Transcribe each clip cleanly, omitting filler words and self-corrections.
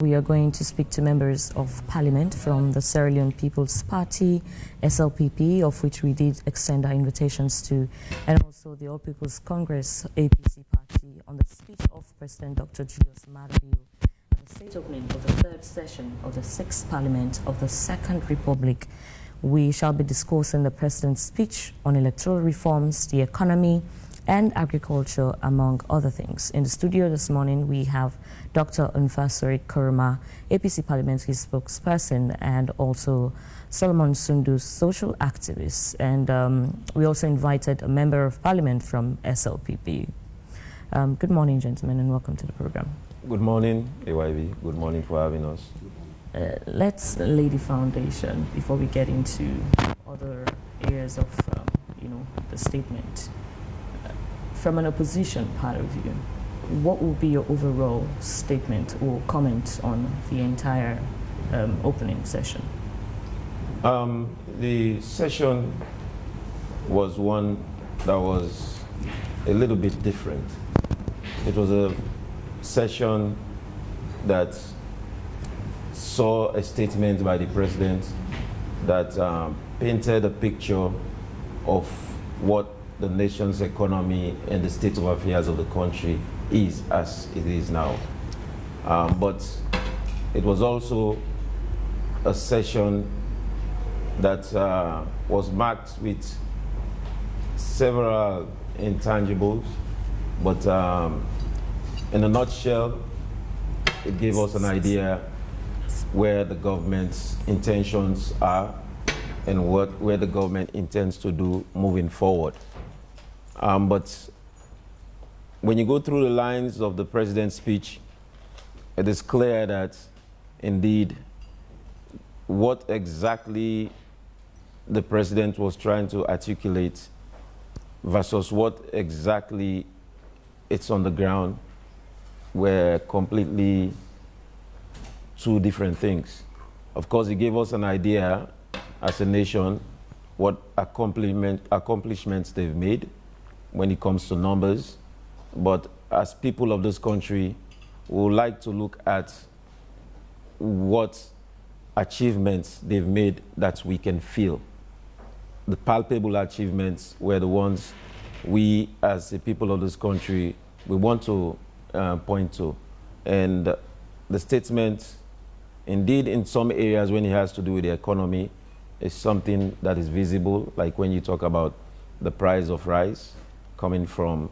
We are going to speak to members of parliament from the Sierra Leone People's Party, SLPP, of which we did extend our invitations to, and also the All People's Congress, APC Party, on the speech of President Dr. Julius Maada at the state opening of the third session of the sixth parliament of the Second Republic. We shall be discussing the president's speech on electoral reforms, the economy, and agriculture, among other things. In the studio this morning, we have Dr. Unfasori Kurma, APC parliamentary spokesperson, and also Solomon Sundu, social activist. And we also invited a member of parliament from SLPP. Good morning, gentlemen, and welcome to the program. Good morning, AYV. Good morning for having us. Let's lay the foundation before we get into other areas of, the statement. From an opposition part of view, what will be your overall statement or comment on the entire opening session? The session was one that was a little bit different. It was a session that saw a statement by the president that painted a picture of what the nation's economy and the state of affairs of the country is as it is now. But it was also a session that was marked with several intangibles, but in a nutshell, it gave us an idea where the government's intentions are and where the government intends to do moving forward. But when you go through the lines of the president's speech, it is clear that indeed what exactly the president was trying to articulate versus what exactly it's on the ground were completely two different things. Of course, he gave us an idea as a nation what accomplishments they've made when it comes to numbers, but as people of this country, we would like to look at what achievements they've made that we can feel. The palpable achievements were the ones we, as the people of this country, we want to point to. And the statement, indeed, in some areas when it has to do with the economy, is something that is visible, like when you talk about the price of rice coming from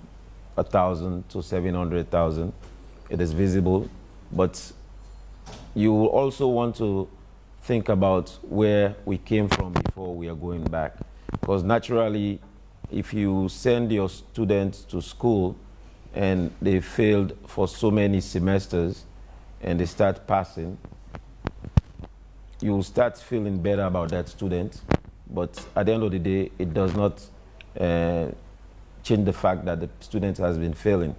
1,000 to 700,000, it is visible. But you will also want to think about where we came from before we are going back. Because naturally, if you send your students to school and they failed for so many semesters and they start passing, you will start feeling better about that student. But at the end of the day, it does not change the fact that the student has been failing.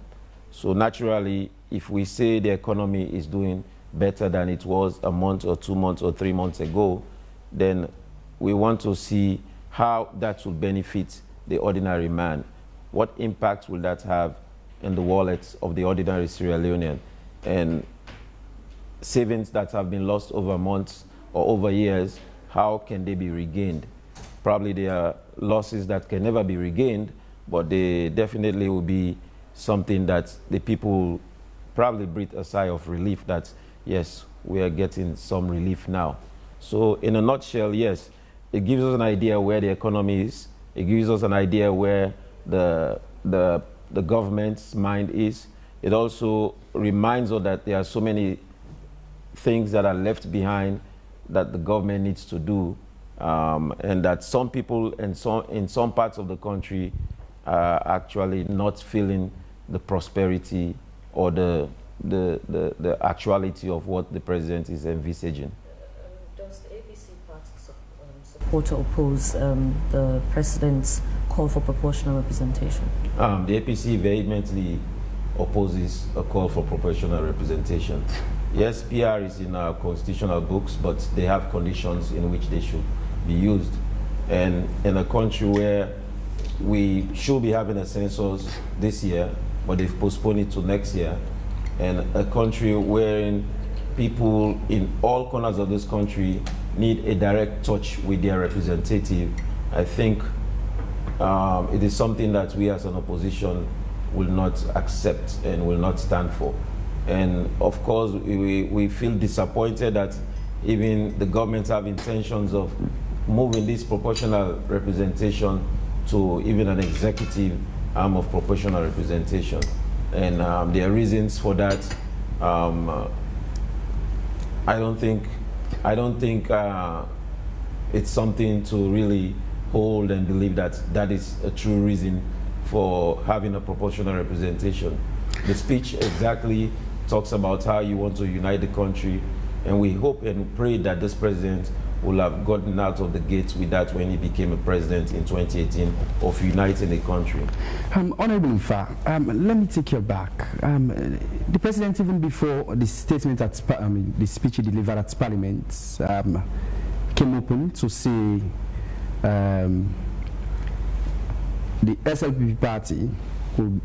So naturally, if we say the economy is doing better than it was a month or 2 months or 3 months ago, then we want to see how that will benefit the ordinary man. What impact will that have in the wallets of the ordinary Sierra Leonean? And savings that have been lost over months or over years, how can they be regained? Probably there are losses that can never be regained, but they definitely will be something that the people probably breathe a sigh of relief that, yes, we are getting some relief now. So in a nutshell, yes, it gives us an idea where the economy is. It gives us an idea where the government's mind is. It also reminds us that there are so many things that are left behind that the government needs to do, and that some people in some parts of the country are actually not feeling the prosperity or the actuality of what the president is envisaging. Does the APC party support or oppose the president's call for proportional representation? The APC vehemently opposes a call for proportional representation. Yes, PR is in our constitutional books, but they have conditions in which they should be used. And in a country where we should be having a census this year, but they've postponed it to next year, and a country wherein people in all corners of this country need a direct touch with their representative, I think it is something that we as an opposition will not accept and will not stand for. And of course, we feel disappointed that even the government have intentions of moving this proportional representation to even an executive arm of proportional representation. And there are reasons for that. I don't think it's something to really hold and believe that that is a true reason for having a proportional representation. The speech exactly talks about how you want to unite the country, and we hope and pray that this president will have gotten out of the gates with that when he became a president in 2018 of uniting the country. Honorable Nfa, let me take you back. The president, even before the statement at the speech he delivered at Parliament, came open to say the SLPP party will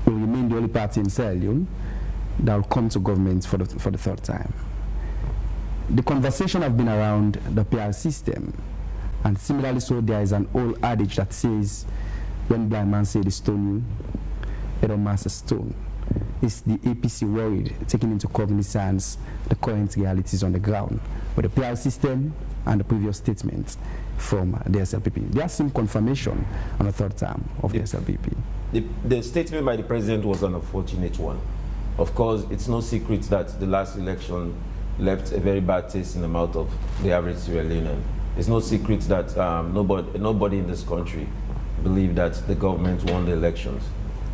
remain the only party in Sierra Leone that will come to government for the third time. The conversation have been around the PR system, and similarly so there is an old adage that says, when blind man say they stone you, they don't master stone. Is the APC worried, taking into cognizance the current realities on the ground with the PR system and the previous statements from the SLPP? There seemed confirmation on the third term of the SLPP. The statement by the president was an unfortunate one. Of course, it's no secret that the last election left a very bad taste in the mouth of the average Sierra Leonean. It's no secret that nobody in this country believed that the government won the elections.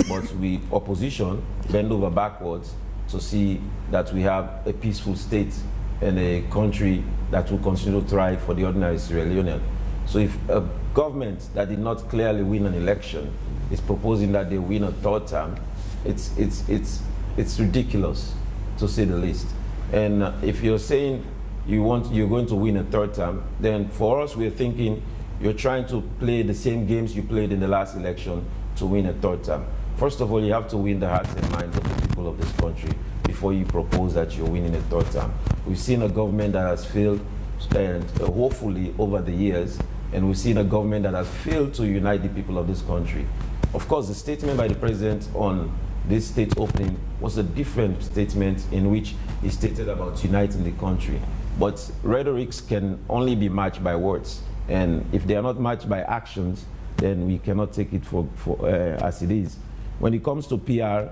But we, opposition, bend over backwards to see that we have a peaceful state and a country that will continue to thrive for the ordinary Sierra Leonean. So if a government that did not clearly win an election is proposing that they win a third term, it's ridiculous, to say the least. And if you're saying you're going to win a third term, then for us we're thinking you're trying to play the same games you played in the last election to win a third term. First of all, you have to win the hearts and minds of the people of this country before you propose that you're winning a third term. We've seen a government that has failed, and hopefully over the years, and we've seen a government that has failed to unite the people of this country. Of course, the statement by the president on this state opening was a different statement in which he stated about uniting the country. But rhetorics can only be matched by words. And if they are not matched by actions, then we cannot take it as it is. When it comes to PR,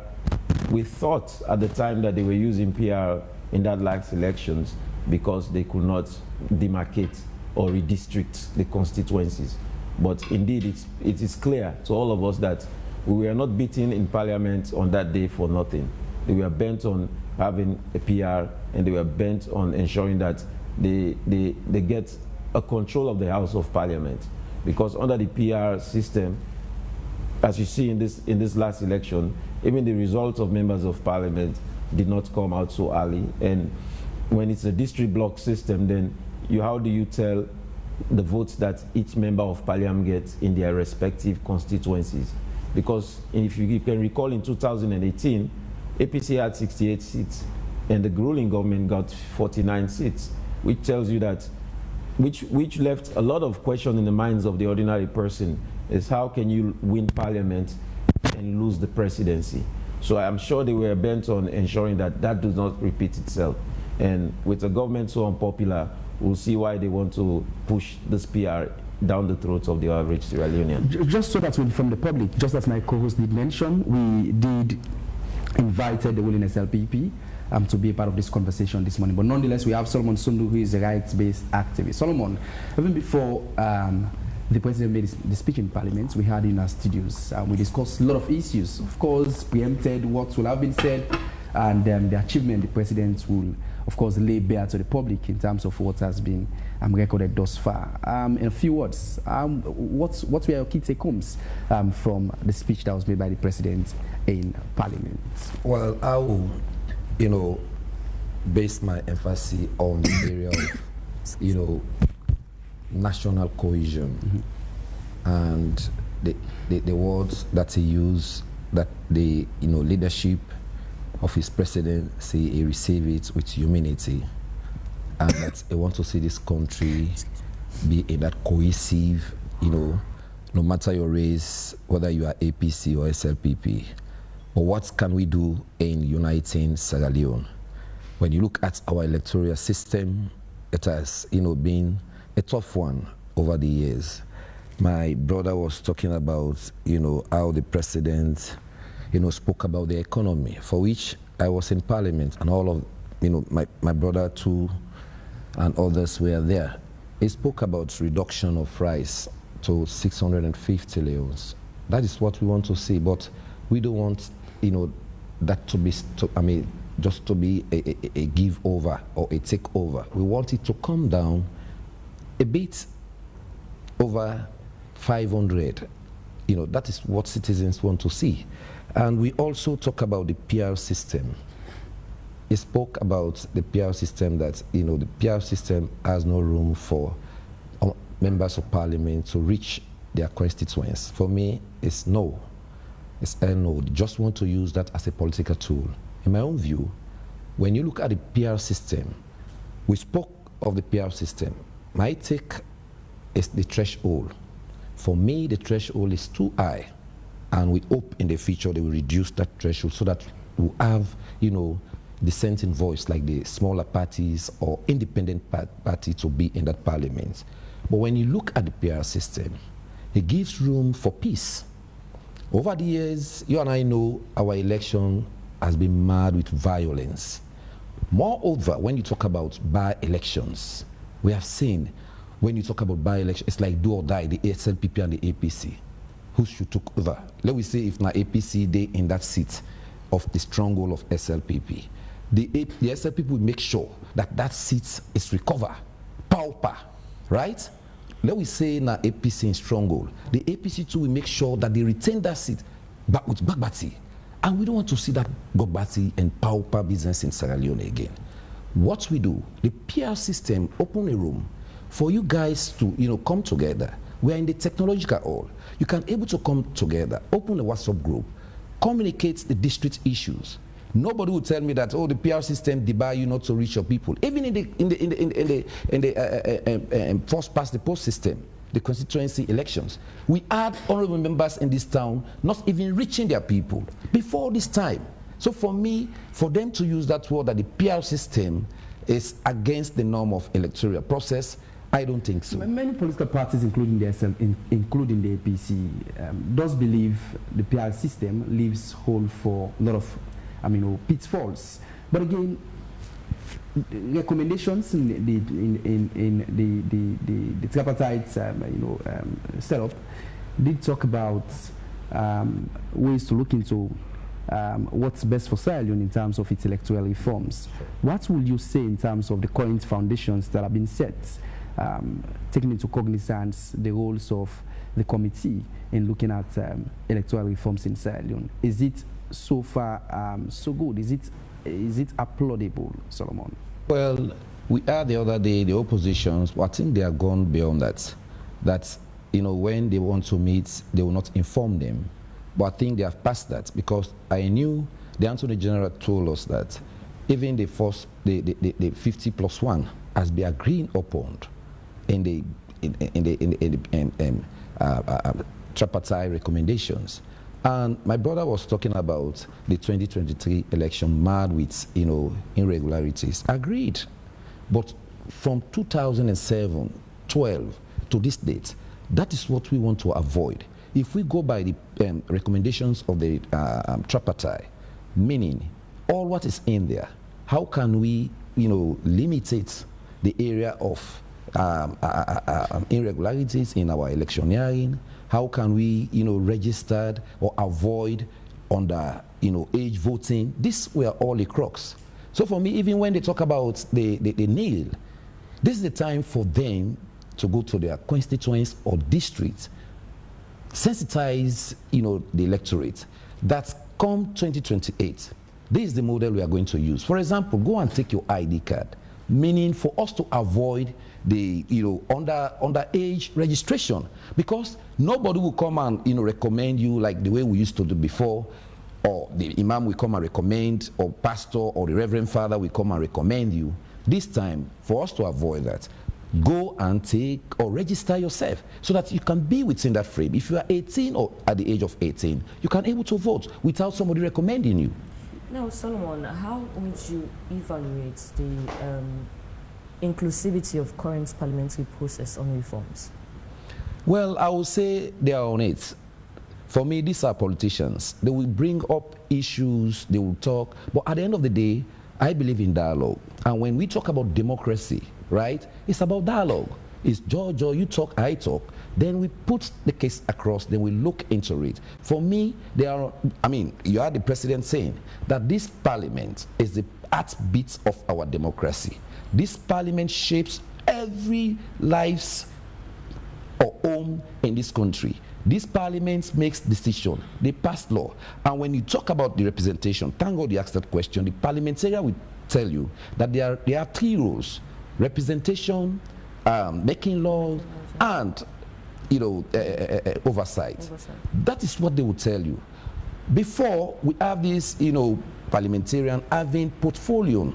we thought at the time that they were using PR in that last elections because they could not demarcate or redistrict the constituencies. But indeed, it is clear to all of us that we were not beaten in Parliament on that day for nothing. They were bent on having a PR, and they were bent on ensuring that they get a control of the House of Parliament. Because under the PR system, as you see in this last election, even the results of members of Parliament did not come out so early. And when it's a district block system, then how do you tell the votes that each member of Parliament gets in their respective constituencies? Because if you can recall, in 2018, APC had 68 seats, and the ruling government got 49 seats, which tells you that, which left a lot of questions in the minds of the ordinary person, is how can you win Parliament and lose the presidency? So I'm sure they were bent on ensuring that that does not repeat itself. And with a government so unpopular, we'll see why they want to push this PR down the throats of the average Sierra Leonean. Just so that from the public, just as my co-host did mention, we did invited the ruling SLPP to be a part of this conversation this morning. But nonetheless, we have Solomon Sundu, who is a rights-based activist. Solomon, even before the president made the speech in Parliament, we had in our studios. We discussed a lot of issues, of course, preempted what will have been said, and the achievement the president will, of course, lay bare to the public in terms of what has been recorded thus far. In a few words, what were your key take-homes from the speech that was made by the president in Parliament? Well, I will, base my emphasis on the area of, national cohesion, and the words that he used, that the leadership of his presidency, he received it with humility, and that he wants to see this country be in that cohesive, no matter your race, whether you are APC or SLPP. But what can we do in uniting Sierra Leone? When you look at our electoral system, it has, been a tough one over the years. My brother was talking about, how the president, spoke about the economy, for which I was in Parliament, and all of, my brother too, and others were there. He spoke about reduction of rice to 650 leones. That is what we want to see, but we don't want, that to be, just to be a give over or a take over. We want it to come down a bit over 500. That is what citizens want to see. And we also talk about the PR system. He spoke about the PR system, that the PR system has no room for members of parliament to reach their constituents. For me, it's no. It's a no. They just want to use that as a political tool. In my own view, when you look at the PR system, we spoke of the PR system. My take is the threshold. For me, the threshold is too high, and we hope in the future they will reduce that threshold so that we'll have, dissenting voice like the smaller parties or independent party to be in that parliament. But when you look at the PR system, it gives room for peace. Over the years, you and I know our election has been marred with violence. Moreover, when you talk about by-elections, we have seen, when you talk about by-elections, it's like do or die, the SLPP and the APC. Who should take over? Let me say if my APC, they in that seat of the stronghold of SLPP. The SLPP will make sure that that seat is recovered, pauper, right? Let me say now APC in stronghold. The APC too will make sure that they retain that seat back with Bagbati. And we don't want to see that Bagbati and pauper business in Sierra Leone again. What we do, the PR system open a room for you guys to come together. We are in the technological hall. You can able to come together, open a WhatsApp group, communicate the district issues. Nobody will tell me that, oh, the PR system debar you not to reach your people. Even in the first past the post system, the constituency elections, we had honorable members in this town not even reaching their people before this time. So for me, for them to use that word that the PR system is against the norm of electoral process, I don't think so. Many political parties, including the APC, does believe the PR system leaves hole for a lot of pitfalls. But again, recommendations in the tripartite setup did talk about ways to look into what's best for Sierra Leone in terms of its electoral reforms. What will you say in terms of the current foundations that have been set, taking into cognizance the roles of the committee in looking at electoral reforms in Sierra Leone? Is it so far so good? Is it applaudable, Solomon? Well, we heard the other day the oppositions, I think they are gone beyond that. That when they want to meet, they will not inform them. But I think they have passed that, because I knew the Attorney General told us that even the 50+1 has been agreed upon in the tripartite recommendations. And my brother was talking about the 2023 election marred with, irregularities. Agreed. But from 2007, 12 to this date, that is what we want to avoid. If we go by the recommendations of the tripartite, meaning all what is in there, how can we, limit the area of irregularities in our electioneering? How can we, register or avoid under, age voting? These were all the crux. So for me, even when they talk about the NIL, this is the time for them to go to their constituents or districts, sensitize, the electorate. That come 2028, this is the model we are going to use. For example, go and take your ID card, meaning for us to avoid the underage registration, because nobody will come and recommend you like the way we used to do before. or the imam will come and recommend, or pastor or the reverend father will come and recommend you. This time, for us to avoid that, go and take or register yourself so that you can be within that frame. If you are 18 or at the age of 18, you can able to vote without somebody recommending you. Now, Solomon, how would you evaluate the inclusivity of current parliamentary process on reforms? Well, I would say they are on it. For me, these are politicians. They will bring up issues, they will talk, but at the end of the day, I believe in dialogue. And when we talk about democracy, right, it's about dialogue. It's George, you talk, I talk. Then we put the case across, then we look into it. For me, you are the president saying that this parliament is the heartbeat of our democracy. This parliament shapes every life's or home in this country. This parliament makes decisions, they pass law. And when you talk about the representation, thank God you asked that question, the parliamentarian will tell you that there are three roles: representation, making law, and oversight. That is what they will tell you. Before, we have this, parliamentarian having portfolio,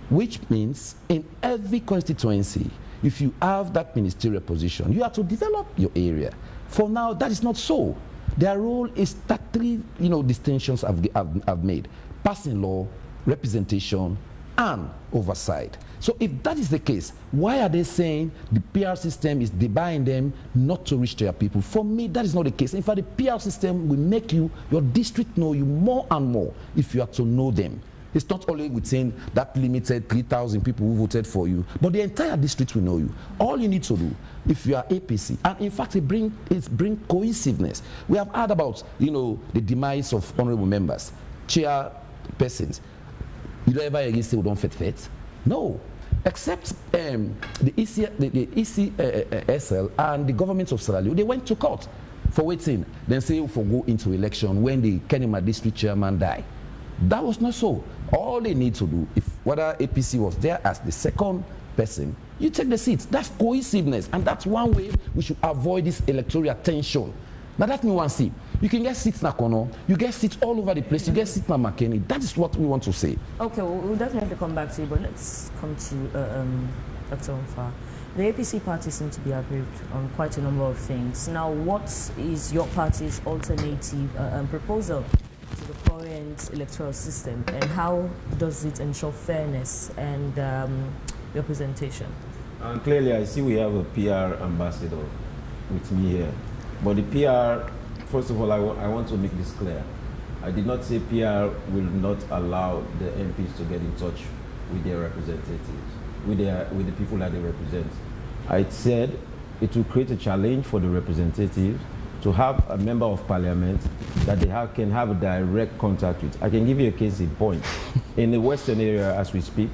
which means in every constituency, if you have that ministerial position, you have to develop your area. For now, that is not so. Their role is that three, distinctions I've made: passing law, representation, and oversight. So if that is the case, why are they saying the PR system is debarring them not to reach their people? For me, that is not the case. In fact, the PR system will make your district know you more and more if you are to know them. It's not only within that limited 3,000 people who voted for you, but the entire district will know you. All you need to do, if you are APC, and in fact it bring cohesiveness. We have heard about the demise of honorable members, chairpersons. You don't ever again say we don't fit. No, except the ECSL and the government of Sierra Leone, they went to court for waiting. Then say for go into election when the Kenema district chairman died. That was not so. All they need to do, if whether APC was there as the second person, you take the seats. That's cohesiveness, and that's one way we should avoid this electoral tension. Now that me want to see. You can get seats na Kono, you get seats all over the place, you get seats na Makeni. That is what we want to say. Okay, we'll definitely come back to you, but let's come to Dr. Omfa. The APC party seems to be agreed on quite a number of things. Now, what is your party's alternative proposal to the current electoral system, and how does it ensure fairness and representation? And clearly, I see we have a PR ambassador with me here. But the PR, first of all, I want to make this clear. I did not say PR will not allow the MPs to get in touch with their representatives, with the people that they represent. I said it will create a challenge for the representatives to have a member of parliament that they can have a direct contact with. I can give you a case in point. In the western area, as we speak,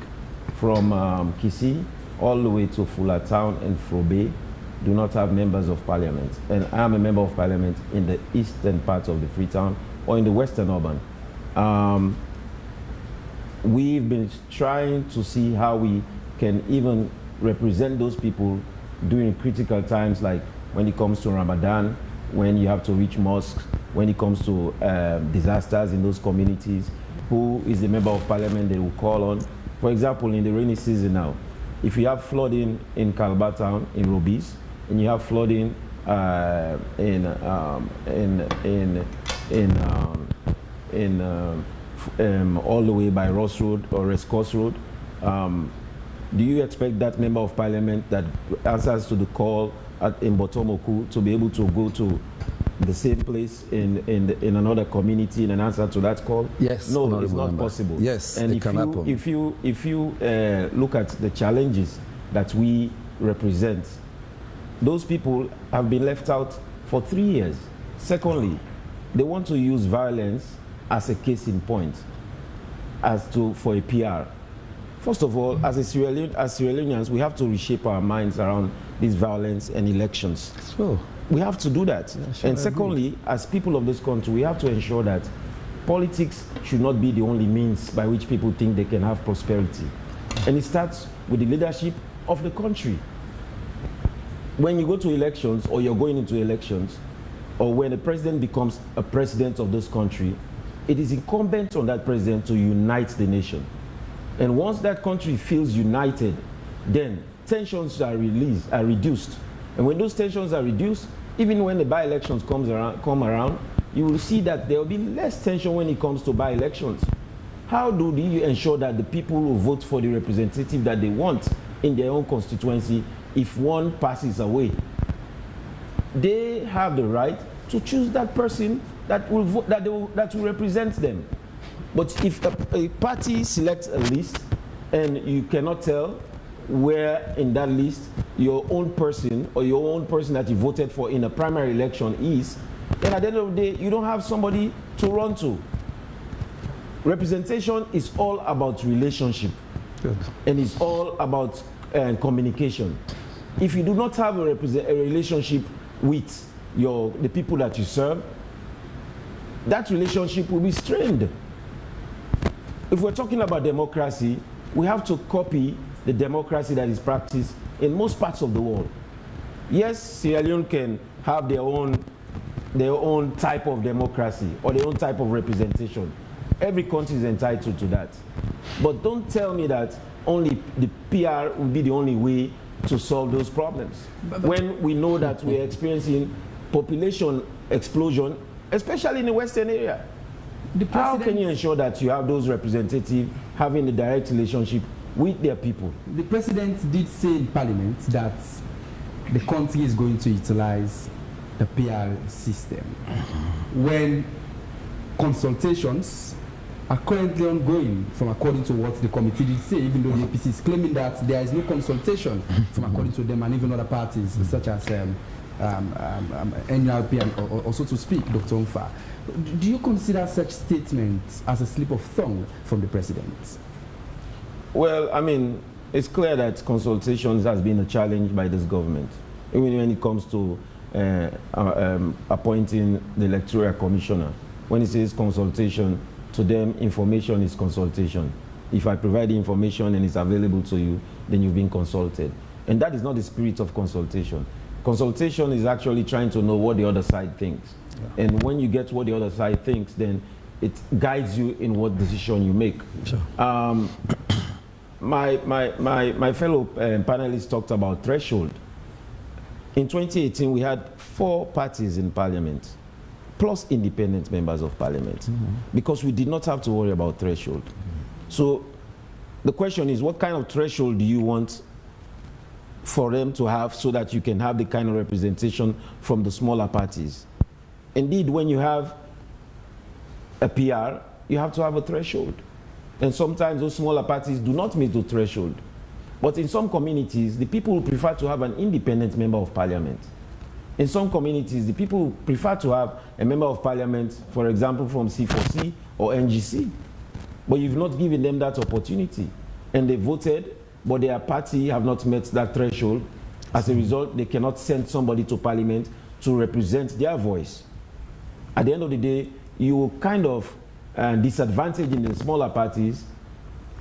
from Kisi all the way to Fula Town and Frobe, do not have members of parliament. And I'm a member of parliament in the eastern part of the Freetown or in the western urban. We've been trying to see how we can even represent those people during critical times, like when it comes to Ramadan, when you have to reach mosques, when it comes to disasters in those communities. Who is a member of parliament they will call on? For example, in the rainy season now, if you have flooding in Calabar Town, in Robis, and you have flooding all the way by Ross Road or Rescourse Road, do you expect that member of parliament that answers to the call in Botomoku to be able to go to the same place in another community and answer to that call? Yes. No, it's not possible. Yes, and it can happen. If you look at the challenges that we represent, those people have been left out for 3 years. Secondly, they want to use violence as a case in point for a PR. First of all, as Sierra Leoneans, we have to reshape our minds around this violence and elections. So we have to do that. Yeah, sure, and secondly, as people of this country, we have to ensure that politics should not be the only means by which people think they can have prosperity. And it starts with the leadership of the country. When you go to elections, or you're going into elections, or when the president becomes a president of this country, it is incumbent on that president to unite the nation. And once that country feels united, then tensions are reduced. And when those tensions are reduced, even when the by-elections come around, you will see that there will be less tension when it comes to by-elections. How do you ensure that the people will vote for the representative that they want in their own constituency if one passes away? They have the right to choose that person that will vote, that will represent them. But if a party selects a list and you cannot tell where in that list your own person or your own person that you voted for in a primary election is, then at the end of the day, you don't have somebody to run to. Representation is all about relationship. Good. And it's all about communication. If you do not have a relationship with the people that you serve, that relationship will be strained. If we're talking about democracy, we have to copy the democracy that is practiced in most parts of the world. Yes, Sierra Leone can have their own type of democracy or their own type of representation. Every country is entitled to that. But don't tell me that only the PR will be the only way to solve those problems. When we know that we're experiencing population explosion, especially in the Western area. How can you ensure that you have those representatives having a direct relationship with their people? The president did say in Parliament that the country is going to utilize the PR system when consultations are currently ongoing, from according to what the committee did say, even though the APC is claiming that there is no consultation from according to them and even other parties such as NRP and so to speak, Dr. Mfa. Do you consider such statements as a slip of tongue from the president? Well, I mean, it's clear that consultations has been a challenge by this government, even when it comes to appointing the electoral commissioner. When it says consultation, to them, information is consultation. If I provide the information and it's available to you, then you've been consulted. And that is not the spirit of consultation. Consultation is actually trying to know what the other side thinks. Yeah. And when you get what the other side thinks, then it guides you in what decision you make. Sure. My fellow panelists talked about threshold. In 2018, we had 4 parties in parliament, plus independent members of parliament, because we did not have to worry about threshold. So the question is, what kind of threshold do you want for them to have so that you can have the kind of representation from the smaller parties? Indeed, when you have a PR, you have to have a threshold. And sometimes those smaller parties do not meet the threshold. But in some communities, the people prefer to have an independent member of parliament. In some communities, the people prefer to have a member of parliament, for example, from C4C or NGC. But you've not given them that opportunity. And they voted, but their party have not met that threshold. As a result, they cannot send somebody to parliament to represent their voice. At the end of the day, you kind of disadvantage in the smaller parties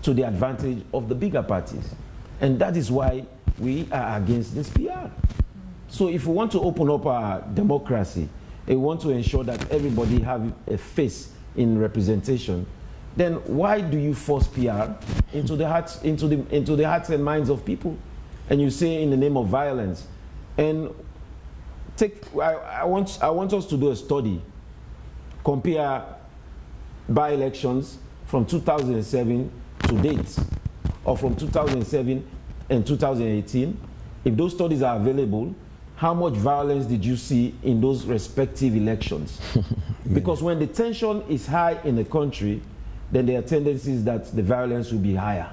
to the advantage of the bigger parties. And that is why we are against this PR. So if we want to open up our democracy, and we want to ensure that everybody have a face in representation, then why do you force PR into the hearts and minds of people? And you say in the name of violence. And I want us to do a study, compare by-elections from 2007 to date, or from 2007 and 2018. If those studies are available, how much violence did you see in those respective elections? Yeah. Because when the tension is high in the country, then there are tendencies that the violence will be higher.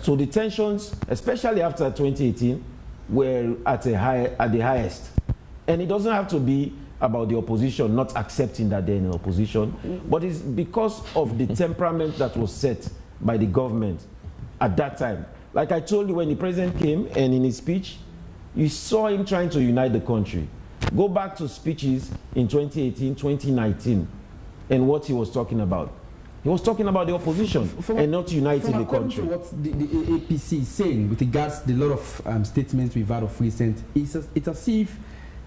So the tensions, especially after 2018, were at the highest. And it doesn't have to be about the opposition not accepting that they're in opposition, but it's because of the temperament that was set by the government at that time. Like I told you, when the president came and in his speech, you saw him trying to unite the country. Go back to speeches in 2018, 2019, and what he was talking about. He was talking about the opposition and not uniting the country. To what the APC is saying with regards to the lot of statements we've had of recent, it's as if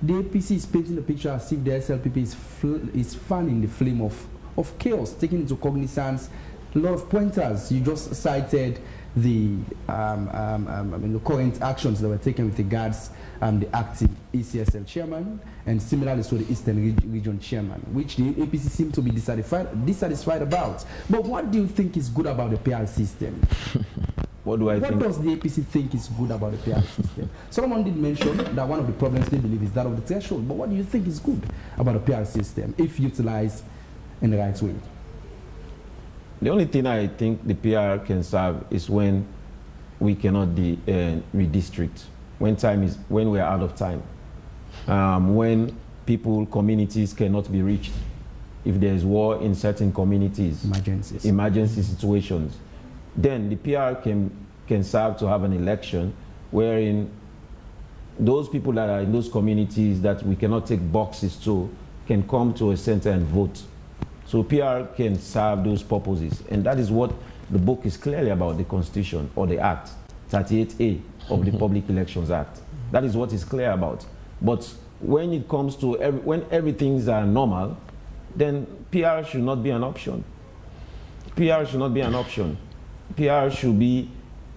the APC is painting the picture as if the SLPP is fanning the flame of of chaos, taking into cognizance a lot of pointers. You just cited the current actions that were taken with regards the acting ECSL chairman and similarly to the Eastern Region chairman, which the APC seem to be dissatisfied about. But what do you think is good about the PR system? What do I think? What does the APC think is good about the PR system? Solomon did mention that one of the problems they believe is that of the threshold, but what do you think is good about the PR system if utilized in the right way? The only thing I think the PR can serve is when we cannot redistrict, when we are out of time, when communities cannot be reached, if there is war in certain communities, emergency situations, then the PR can serve to have an election wherein those people that are in those communities that we cannot take boxes to can come to a center and vote. So PR can serve those purposes, and that is what the book is clearly about, the Constitution or the Act, 38A of the Public Elections Act. That is what is clear about. But when it comes to when everything's normal, then PR should not be an option. PR should not be an option. PR should be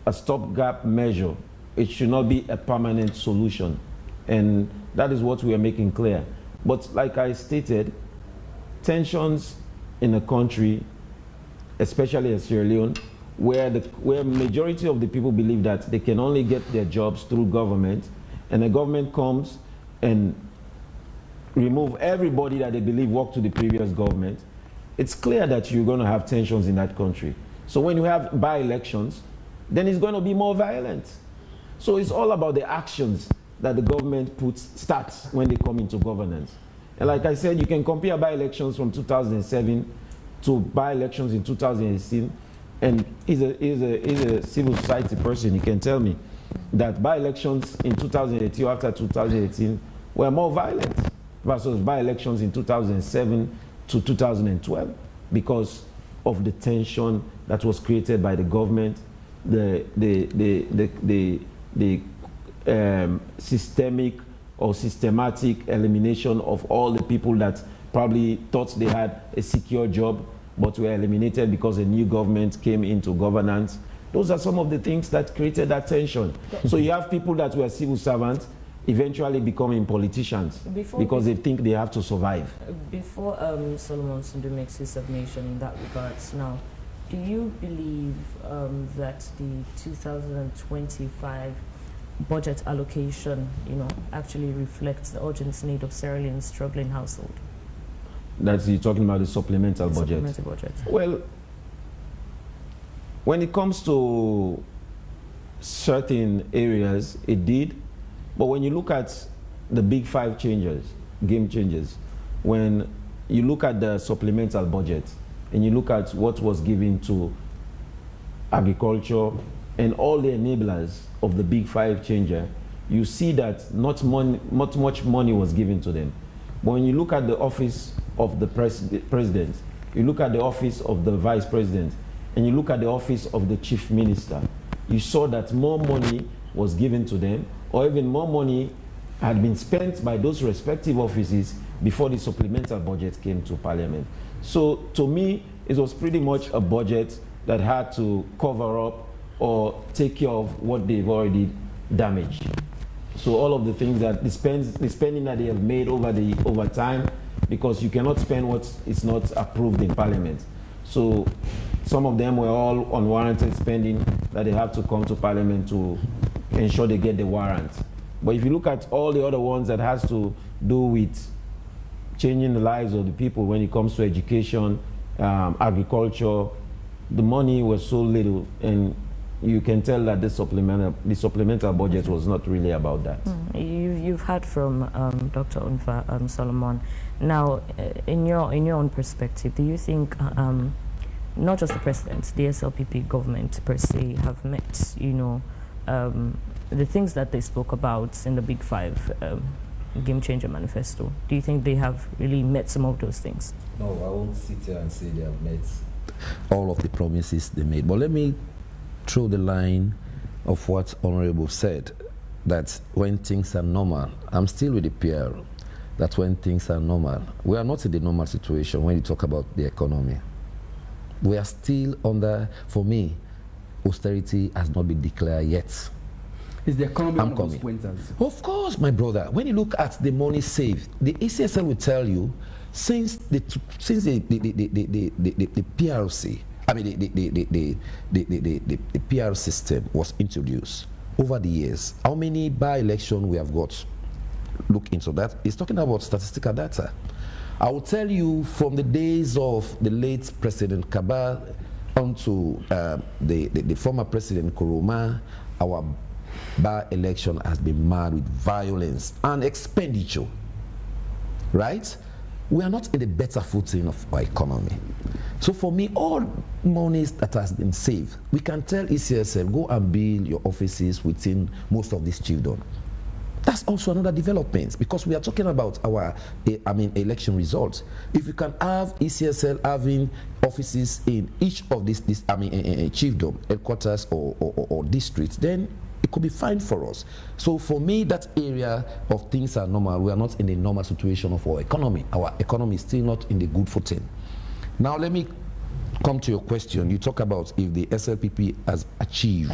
a stopgap measure. It should not be a permanent solution. And that is what we are making clear. But like I stated, tensions in a country, especially in Sierra Leone, where majority of the people believe that they can only get their jobs through government, and the government comes and remove everybody that they believe worked to the previous government, it's clear that you're going to have tensions in that country. So when you have by-elections, then it's going to be more violent. So it's all about the actions that the government starts when they come into governance. And like I said, you can compare by-elections from 2007 to by-elections in 2018, and he's a civil society person. He can tell me that by-elections in 2018 or after 2018 were more violent versus by-elections in 2007 to 2012 because of the tension that was created by the government, the systemic or systematic elimination of all the people that probably thought they had a secure job but were eliminated because a new government came into governance. Those are some of the things that created that tension. So you have people that were civil servants eventually becoming politicians because they think they have to survive. Before Solomon Sundu makes his submission in that regards, now, do you believe that the 2025 budget allocation, actually reflects the urgent need of Sierra Leone's struggling household? That's you're talking about the supplemental budget. Supplemental budget. Well, when it comes to certain areas, it did. But when you look at the big five game changers, when you look at the supplemental budget and you look at what was given to agriculture and all the enablers of the big five changer, you see that not much money was given to them. But when you look at the office of the president, you look at the office of the vice president, and you look at the office of the chief minister, you saw that more money was given to them, or even more money had been spent by those respective offices before the supplemental budget came to parliament. So to me, it was pretty much a budget that had to cover up or take care of what they've already damaged. So all of the things that the spending that they have made over time, because you cannot spend what is not approved in parliament. So some of them were all unwarranted spending that they have to come to parliament to ensure they get the warrant. But if you look at all the other ones that has to do with changing the lives of the people when it comes to education, agriculture, the money was so little, and you can tell that the supplemental budget was not really about that. You've heard from Dr. Unfa Solomon. Now, in your own perspective, do you think not just the president, the SLPP government per se, have met, the things that they spoke about in the Big Five Game Changer Manifesto? Do you think they have really met some of those things? No, I won't sit here and say they have met all of the promises they made. But let me throw the line of what Honorable said, that when things are normal, I'm still with the PR. that when things are normal, we are not in the normal situation when you talk about the economy. We are still under, for me, austerity has not been declared yet. Is the economy I'm one of those coming. pointers? Of course, my brother. When you look at the money saved, the ECSL will tell you since the PRC, I mean the PR system was introduced over the years, how many by-election we have got? Look into that. It's talking about statistical data. I will tell you from the days of the late President Kabal onto the former President Kuruma, our by-election has been marred with violence and expenditure, right? We are not in a better footing of our economy. So for me, all monies that has been saved, we can tell ECSL, go and build your offices within most of these chiefdom. That's also another development, because we are talking about our, election results. If you can have ECSL having offices in each of these chiefdom, headquarters or districts, then it could be fine for us. So for me, that area of things are normal. We are not in a normal situation of our economy. Our economy is still not in the good footing. Now let me come to your question. You talk about if the SLPP has achieved.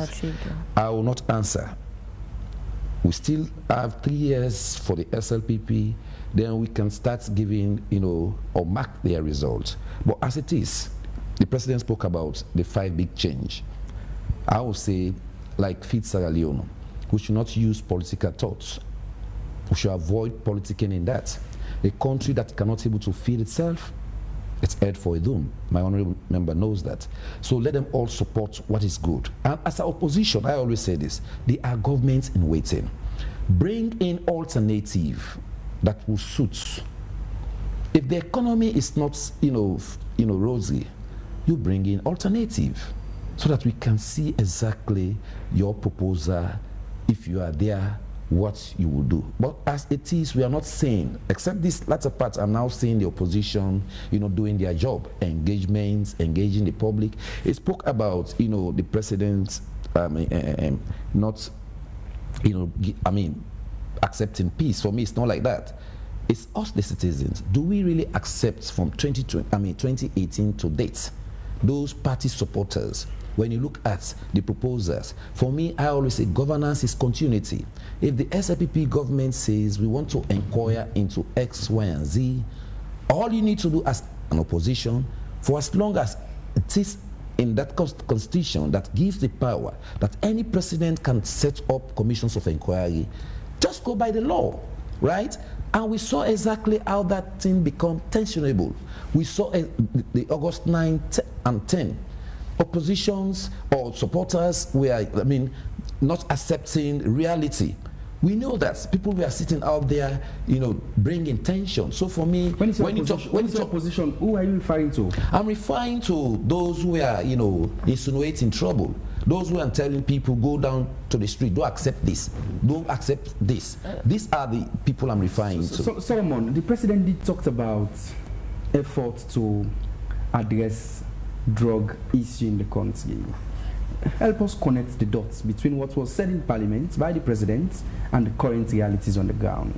I will not answer. We still have 3 years for the SLPP, then we can start giving, or mark their results. But as it is, the president spoke about the 5 big change. I will say, like Sierra Leone, we should not use political thoughts. We should avoid politicking in that. A country that cannot able to feed itself, it's head for a doom. My honorable member knows that. So let them all support what is good. And as an opposition, I always say this, they are governments in waiting. Bring in alternative that will suit. If the economy is not, rosy, you bring in alternative so that we can see exactly your proposal, if you are there, what you will do. But as it is, we are not saying, except this latter part, I'm now seeing the opposition, doing their job, engagements, engaging the public. It spoke about, the president not, accepting peace. For me, it's not like that. It's us, the citizens. Do we really accept from 2018 to date, those party supporters? When you look at the proposals, for me, I always say governance is continuity. If the SLPP government says we want to inquire into X, Y, and Z, all you need to do as an opposition, for as long as it is in that constitution that gives the power that any president can set up commissions of inquiry, just go by the law, right? And we saw exactly how that thing become tensionable. We saw the August 9 and 10. Oppositions or supporters were, not accepting reality. We know that people were sitting out there, bringing tension. So for me, when you talk opposition, who are you referring to? I'm referring to those who are, insinuating trouble. Those who are telling people, go down to the street, don't accept this, don't accept this. These are the people I'm referring to. Solomon, the president did talk about efforts to address drug issue in the country. Help us connect the dots between what was said in Parliament by the president and the current realities on the ground.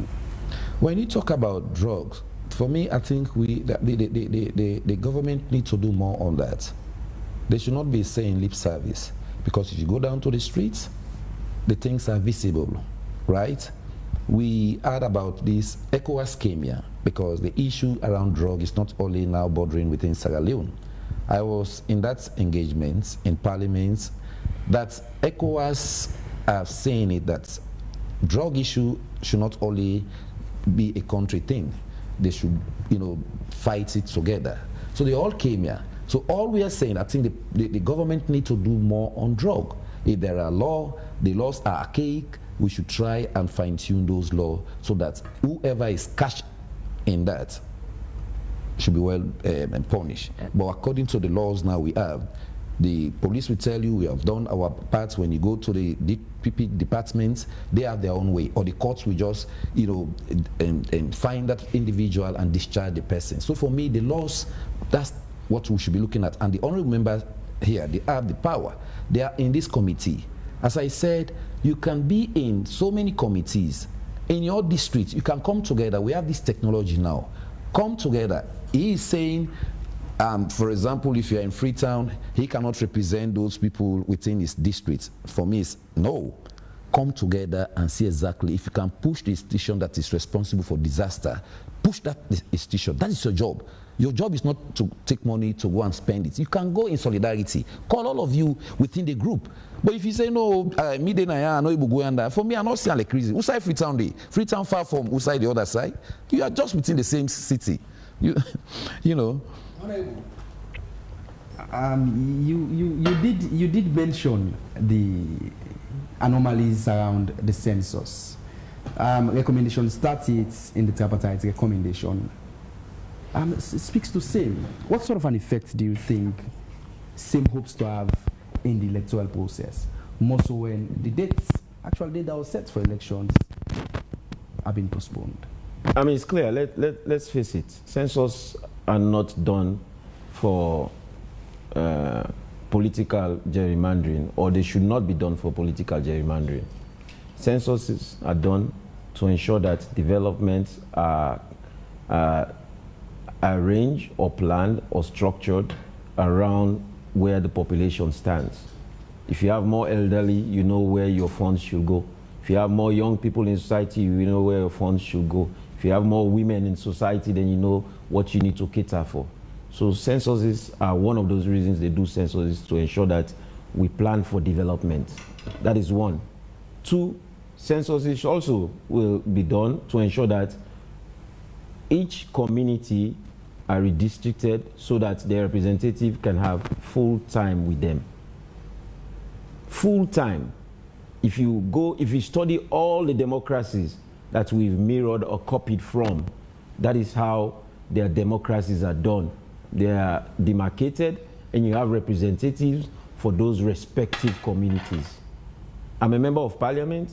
When you talk about drugs, for me, I think the government needs to do more on that. They should not be saying lip service, because if you go down to the streets, the things are visible, right? We heard about this ECOWAS came here because the issue around drug is not only now bordering within Sierra Leone. I was in that engagement in Parliament that ECOWAS are saying it that drug issue should not only be a country thing. They should, fight it together. So they all came here. So all we are saying, I think the government need to do more on drug. If there are the laws are archaic, we should try and fine-tune those laws so that whoever is catch in that should be well punished. But according to the laws now we have, the police will tell you we have done our part. When you go to the DPP departments, they have their own way, or the courts will just, and find that individual and discharge the person. So for me, the laws, that's what we should be looking at. And the honorable members here, they have the power. They are in this committee. As I said, you can be in so many committees in your district, you can come together. We have this technology now. Come together. He is saying, for example, if you're in Freetown, he cannot represent those people within his district. For me, it's no. Come together and see exactly if you can push the institution that is responsible for disaster, push that institution. That is your job. Your job is not to take money to go and spend it. You can go in solidarity. Call all of you within the group. But if you say no, for me, I'm not saying like crazy. Who side Freetown day? Freetown far from who side the other side? You are just within the same city. You know. You did mention the anomalies around the census. Recommendation 38 in the tripartite recommendation speaks to same. What sort of an effect do you think same hopes to have in the electoral process? More so when the actual date that was set for elections have been postponed. I mean, it's clear. Let's face it. Census are not done for political gerrymandering, or they should not be done for political gerrymandering. Censuses are done to ensure that developments are arranged or planned or structured around where the population stands. If you have more elderly, you know where your funds should go. If you have more young people in society, you know where your funds should go. If you have more women in society, then you know what you need to cater for. So censuses are one of those reasons they do censuses, to ensure that we plan for development. That is one. Two, censuses also will be done to ensure that each community are redistricted so that their representative can have full time with them. Full time. If you study all the democracies that we've mirrored or copied from, that is how their democracies are done. They are demarcated, and you have representatives for those respective communities. I'm a member of parliament,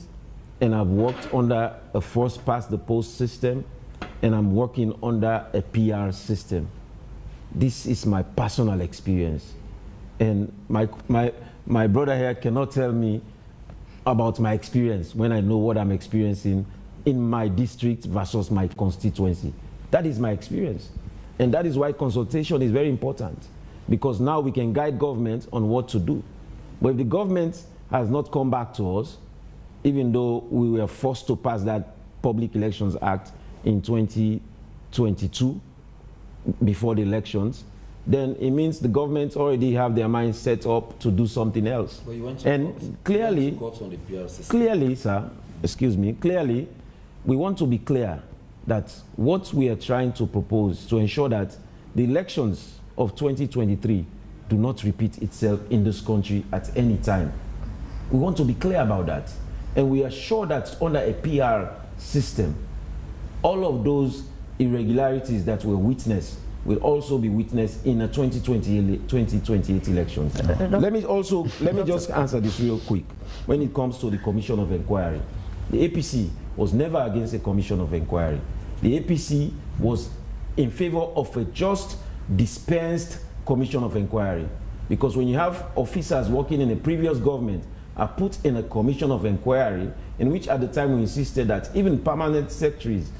and I've worked under a first past the post system, and I'm working under a PR system. This is my personal experience. And my brother here cannot tell me about my experience when I know what I'm experiencing in my district versus my constituency. That is my experience. And that is why consultation is very important, because now we can guide government on what to do. But if the government has not come back to us, even though we were forced to pass that Public Elections Act in 2022, before the elections, then it means the government already have their mind set up to do something else. But you went to and court. clearly, You went to court on the PR system. clearly, sir, excuse me, clearly, we want to be clear that what we are trying to propose to ensure that the elections of 2023 do not repeat itself in this country at any time. We want to be clear about that. And we are sure that under a PR system, all of those irregularities that were witnessed will also be witnessed in a 2028 elections. Let me just answer this real quick. When it comes to the Commission of Inquiry, the APC was never against a Commission of Inquiry. The APC was in favor of a just dispensed Commission of Inquiry, because when you have officers working in a previous government are put in a Commission of Inquiry, in which at the time we insisted that even permanent secretaries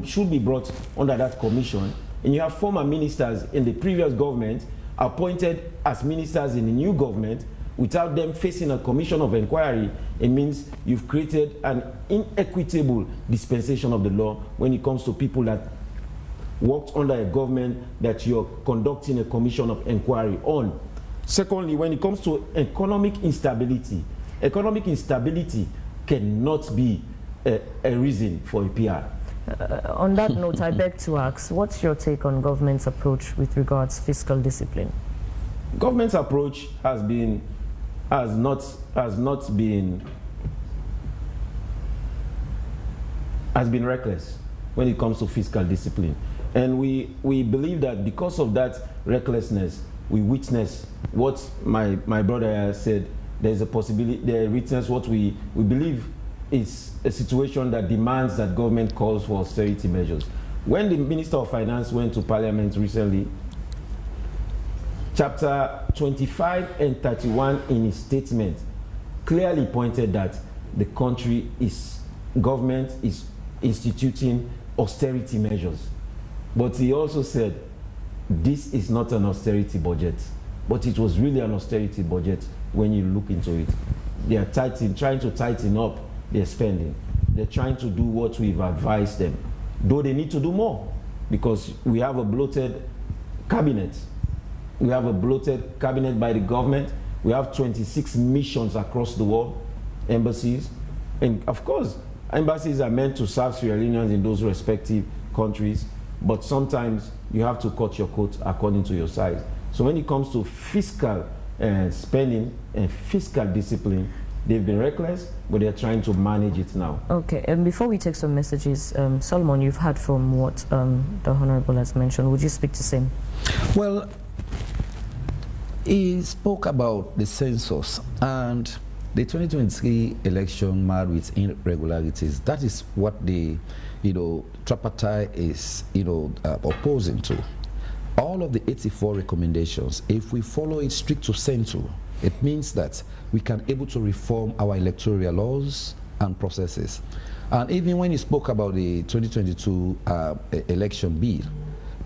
should be brought under that commission, and you have former ministers in the previous government appointed as ministers in the new government without them facing a Commission of Inquiry, it means you've created an inequitable dispensation of the law when it comes to people that worked under a government that you're conducting a Commission of Inquiry on. Secondly, when it comes to economic instability cannot be a reason for a PR. On that note, I beg to ask, what's your take on government's approach with regards fiscal discipline? Government's approach has been reckless when it comes to fiscal discipline. And we believe that because of that recklessness, we witness what my brother said. There's a possibility, they witness what we believe is a situation that demands that government calls for austerity measures. When the Minister of Finance went to Parliament recently, Chapter 25 and 31 in his statement clearly pointed that the government is instituting austerity measures. But he also said, this is not an austerity budget, but it was really an austerity budget when you look into it. They are trying to tighten up their spending. They're trying to do what we've advised them, though they need to do more, because we have a bloated cabinet. We have a bloated cabinet by the government. We have 26 missions across the world, embassies. And of course, embassies are meant to serve Sierra Leoneans in those respective countries, but sometimes you have to cut your coat according to your size. So when it comes to fiscal spending and fiscal discipline, they've been reckless, but they're trying to manage it now. Okay, and before we take some messages, Solomon, you've heard from what the Honorable has mentioned. Would you speak to same? Well, he spoke about the census and the 2023 election marred with irregularities. That is what the, tripartite is, opposing to. All of the 84 recommendations, if we follow it strict to sensu, it means that we can able to reform our electoral laws and processes. And even when you spoke about the 2022 election bill,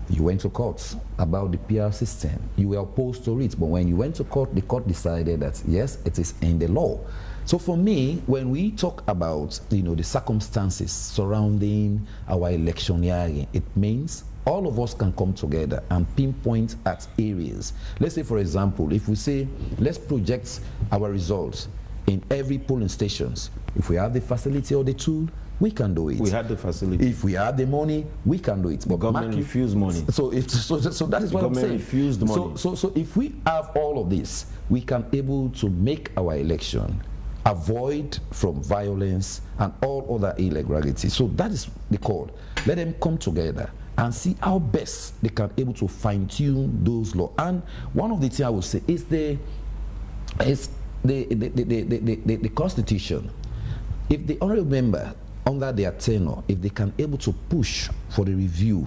you went to court about the PR system. You were opposed to it, but when you went to court, the court decided that yes, it is in the law. So for me, when we talk about the circumstances surrounding our electioneering, it means all of us can come together and pinpoint at areas. Let's say, for example, if we say, let's project our results in every polling stations. If we have the facility or the tool, we can do it. We had the facility. If we have the money, we can do it. The government refused money. So that is what I'm saying. The government refused money. So if we have all of this, we can able to make our election avoid from violence and all other irregularities. So that is the call. Let them come together and see how best they can able to fine-tune those laws. And one of the things I will say is the Constitution. If the honorable member under their tenure, if they can able to push for the review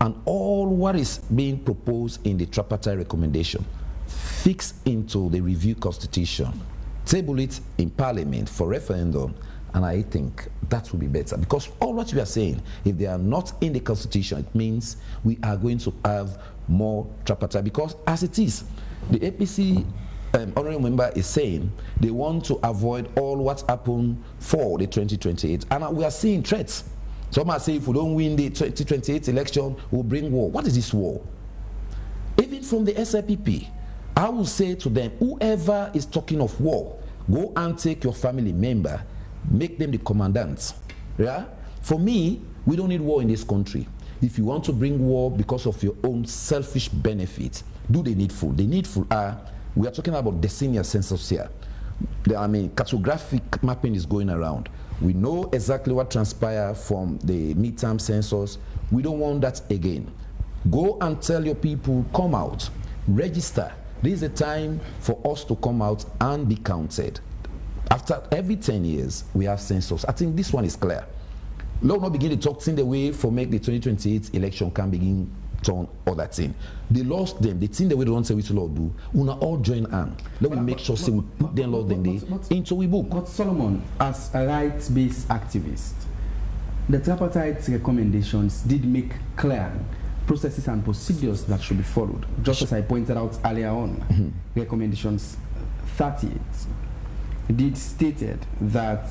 and all what is being proposed in the tripartite recommendation fix into the review constitution, table it in parliament for referendum, and I think that will be better. Because all what we are saying, if they are not in the constitution, it means we are going to have more tripartite. Because as it is, the APC honorable member is saying they want to avoid all what happened for the 2028, and we are seeing threats. Some are saying if we don't win the 2028 election, we'll bring war. What is this war? Even from the SIPP, I will say to them, whoever is talking of war, go and take your family member, make them the commandants. Yeah? For me, we don't need war in this country. If you want to bring war because of your own selfish benefit, do the needful. The needful are, we are talking about the senior census here. Cartographic mapping is going around. We know exactly what transpired from the midterm census. We don't want that again. Go and tell your people, come out, register. This is a time for us to come out and be counted. After every 10 years, we have census. I think this one is clear. Let us not begin to talk in the way for make the 2028 election can begin turn all that thing. They lost them. They think the way they don't say which law do. We now all join hand. Let me make sure say we put them law then into we book. But Solomon, as a rights-based activist, the tripartite recommendations did make clear processes and procedures that should be followed. Just as I pointed out earlier on, recommendations 38 did stated that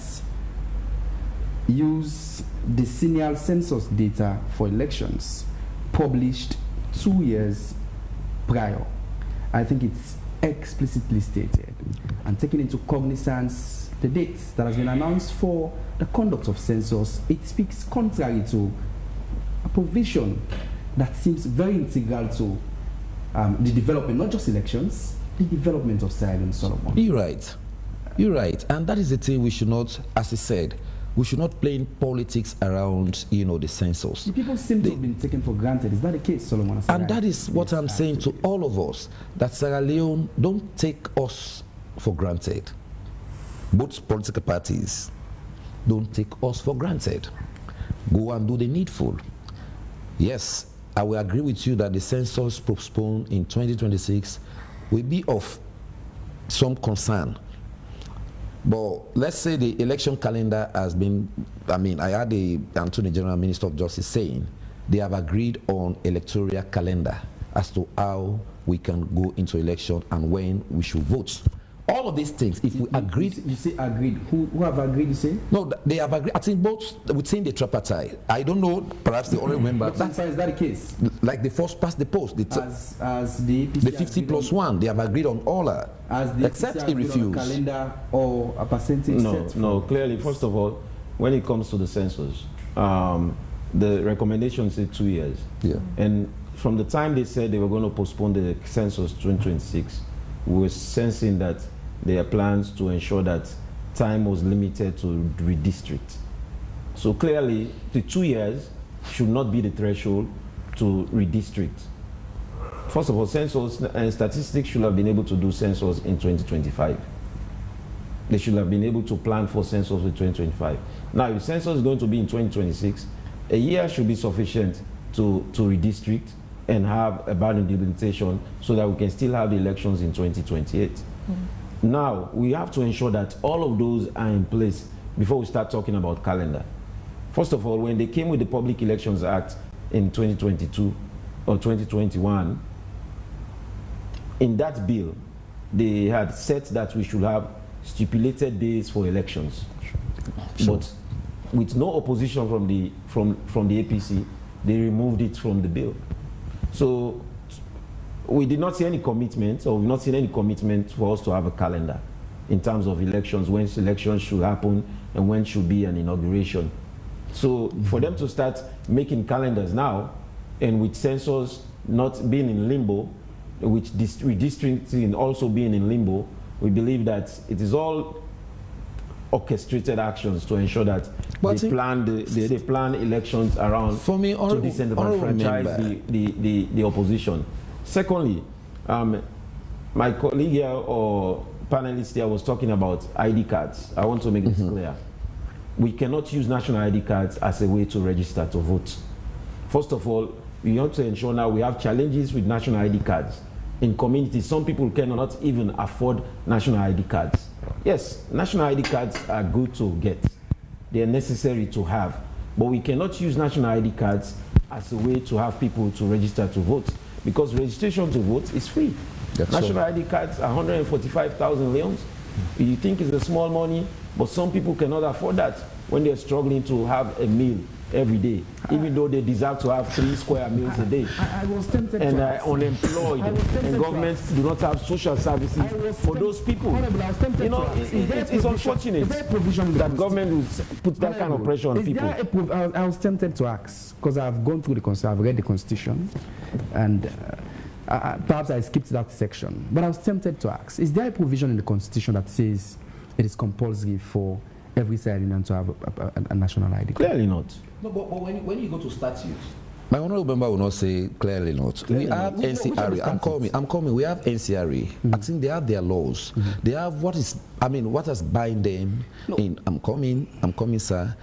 use decennial census data for elections published 2 years prior. I think it's explicitly stated, and taking into cognizance the dates that has been announced for the conduct of census, it speaks contrary to a provision that seems very integral to the development, not just elections, the development of Sierra Leone, Solomon. You're right. You're right. And that is the thing we should not, as I said, we should not play in politics around, the census. The people seem to have been taken for granted. Is that the case, Solomon? And that is what I'm saying to all of us, that Sierra Leone, don't take us for granted. Both political parties, don't take us for granted. Go and do the needful. Yes, I will agree with you that the census postponed in 2026 will be of some concern. But let's say the election calendar has been, I mean, I had the Attorney General Minister of Justice saying they have agreed on electoral calendar as to how we can go into election and when we should vote. All of these things, if we agreed... You say agreed. Who have agreed, you say? No, they have agreed. I think both within the tripartite. I don't know, perhaps the only member... But is that the case? Like the first past the post. As the APC... The 50+1, they have agreed on all that. As the except APC he refused. Calendar or a percentage set? No, clearly, first of all, when it comes to the census, the recommendation said 2 years. Yeah. And from the time they said they were going to postpone the census 2026, we were sensing that there are plans to ensure that time was limited to redistrict. So clearly, the 2 years should not be the threshold to redistrict. First of all, census and statistics should have been able to do census in 2025. They should have been able to plan for census in 2025. Now, if census is going to be in 2026, a year should be sufficient to redistrict and have a ballot delimitation so that we can still have the elections in 2028. Now, we have to ensure that all of those are in place before we start talking about calendar. First of all, when they came with the Public Elections Act in 2022 or 2021, in that bill, they had set that we should have stipulated days for elections. Sure. But with no opposition from the APC, they removed it from the bill. So we did not see any commitment, or we've not seen any commitment for us to have a calendar in terms of elections, when elections should happen and when should be an inauguration. So for them to start making calendars now, and with census not being in limbo, with redistricting also being in limbo, we believe that it is all orchestrated actions to ensure that they plan elections around for me, to disenfranchise the opposition. Secondly, my colleague here or panelist here was talking about ID cards. I want to make this clear. We cannot use national ID cards as a way to register to vote. First of all, we want to ensure now we have challenges with national ID cards. In communities, some people cannot even afford national ID cards. Yes, national ID cards are good to get. They are necessary to have. But we cannot use national ID cards as a way to have people to register to vote, because registration to vote is free. National ID cards are 145,000 leones. You think it's a small money, but some people cannot afford that when they're struggling to have a meal every day, even though they deserve to have 3 square meals a day. I was tempted and to are unemployed, and governments do not have social services for those people. You know, it's unfortunate that government will put that kind of pressure on people. I was tempted to ask, because I've gone through the Constitution, I've read the Constitution, and perhaps I skipped that section, but I was tempted to ask, is there a provision in the Constitution that says it is compulsory for every Sierra Leonean to have a national ID card? Clearly not. No, but when you go to statutes, my honorable member will not say clearly not. Clearly we have NCRA. I'm coming. We have NCRA. I think they have their laws. They have what has bind them in. I'm coming, sir.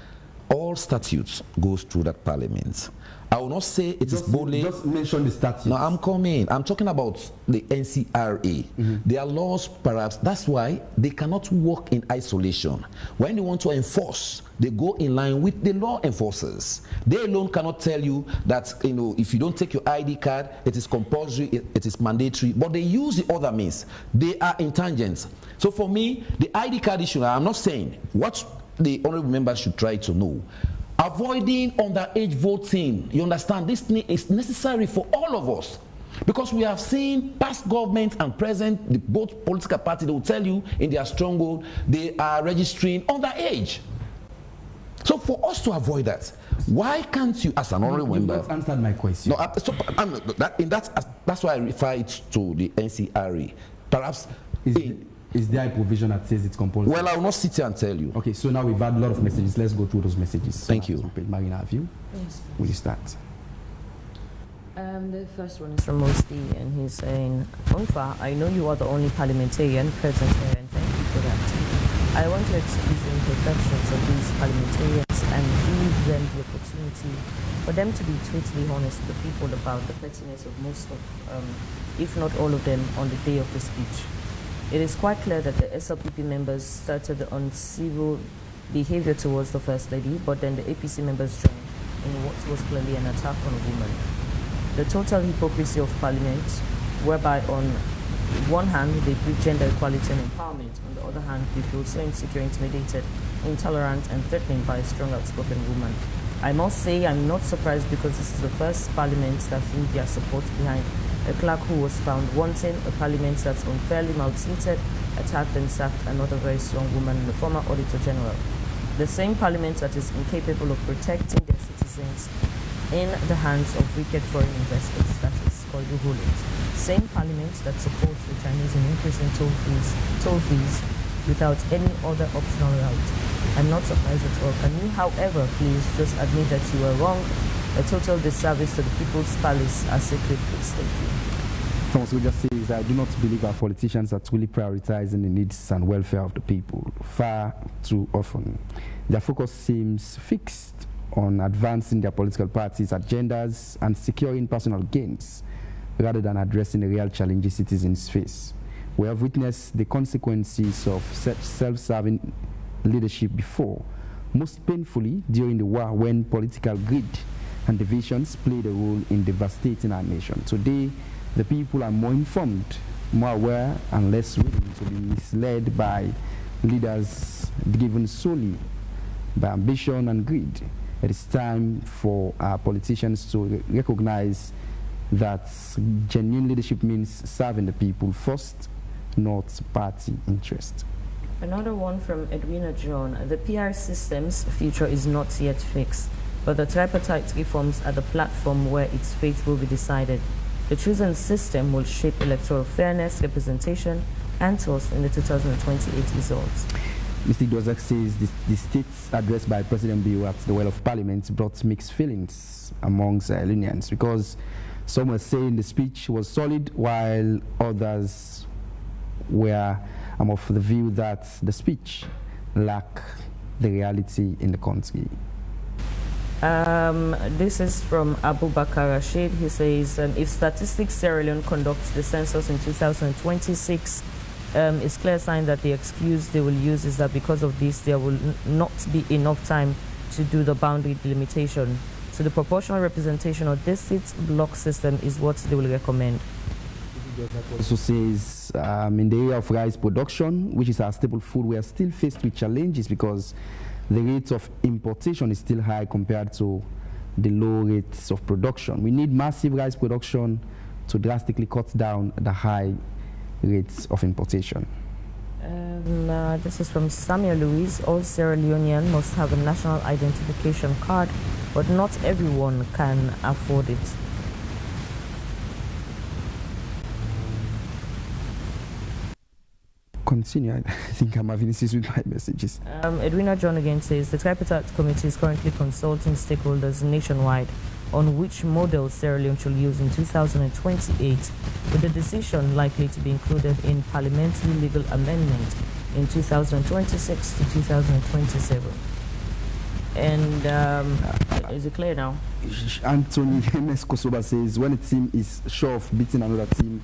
All statutes goes through that parliament. I will not say it is boldly. Just mention the statutes. No, I'm coming. I'm talking about the NCRA. Their laws, perhaps, that's why they cannot work in isolation. When they want to enforce, they go in line with the law enforcers. They alone cannot tell you that, if you don't take your ID card, it is compulsory, it is mandatory, but they use the other means. They are in tangents. So for me, the ID card issue, I'm not saying what the honorable members should try to know. Avoiding underage voting, you understand, this thing is necessary for all of us, because we have seen past governments and present, both political parties, they will tell you in their stronghold they are registering underage. So for us to avoid that, why can't you, as an honorable member, you've not answered my question. No, that's why I refer it to the NCRA. Perhaps is there a provision that says it's compulsory? Well, I will not sit here and tell you. Okay, so now we've had a lot of messages. Let's go through those messages. Thank you. Marina, have you? Yes. Will you start? The first one is from Mosti, and he's saying, Onfa, I know you are the only parliamentarian present here, and thank you for that. I want to excuse the imperfections of these parliamentarians and give them the opportunity for them to be totally honest with the people about the pettiness of most of, if not all of them, on the day of the speech. It is quite clear that the SLPP members started on civil behavior towards the First Lady, but then the APC members joined in what was clearly an attack on a woman. The total hypocrisy of Parliament, whereby on one hand they preach gender equality and empowerment, on the other hand they feel so insecure, intimidated, intolerant and threatened by a strong outspoken woman. I must say I'm not surprised, because this is the first Parliament that threw their support behind a clerk who was found wanting, a Parliament that's unfairly maltreated, attacked and sacked another very strong woman, the former Auditor General. The same Parliament that is incapable of protecting their citizens in the hands of wicked foreign investors, that is called the holdings. Same Parliament that supports the Chinese in increasing toll fees without any other optional route. I'm not surprised at all. Can you, however, please just admit that you were wrong? A total disservice to the People's Palace, a sacred place. Thank you. Thomas would just says, I do not believe our politicians are truly prioritizing the needs and welfare of the people. Far too often, their focus seems fixed on advancing their political parties' agendas and securing personal gains, rather than addressing the real challenges citizens face. We have witnessed the consequences of such self-serving leadership before, most painfully during the war, when political greed and divisions played a role in devastating our nation. Today, the people are more informed, more aware, and less willing to be misled by leaders driven solely by ambition and greed. It is time for our politicians to recognize that genuine leadership means serving the people first, not party interest. Another one from Edwina John. The PR system's future is not yet fixed, but the tripartite reforms are the platform where its fate will be decided. The chosen system will shape electoral fairness, representation, and trust in the 2028 results. Mr. Dozak says the state's address by President Biu at the Well of Parliament brought mixed feelings amongst Leoneans, because some were saying the speech was solid, while others were of the view that the speech lacked the reality in the country. This is from Abu Bakar Rashid. He says, if Statistics Sierra Leone conducts the census in 2026, it's clear sign that the excuse they will use is that because of this, there will not be enough time to do the boundary delimitation. So the proportional representation of this six block system is what they will recommend. Also says, in the area of rice production, which is our staple food, we are still faced with challenges because the rate of importation is still high compared to the low rates of production. We need massive rice production to drastically cut down the high rates of importation. This is from Samuel Louise. All Sierra Leonean must have a national identification card, but not everyone can afford it. Continue. I think I'm having issues with my messages. Edwina John again says the tripartite committee is currently consulting stakeholders nationwide on which model Sierra Leone should use in 2028, with the decision likely to be included in parliamentary legal amendment in 2026 to 2027. And is it clear now? Anthony MS Kosoba says, when a team is sure of beating another team,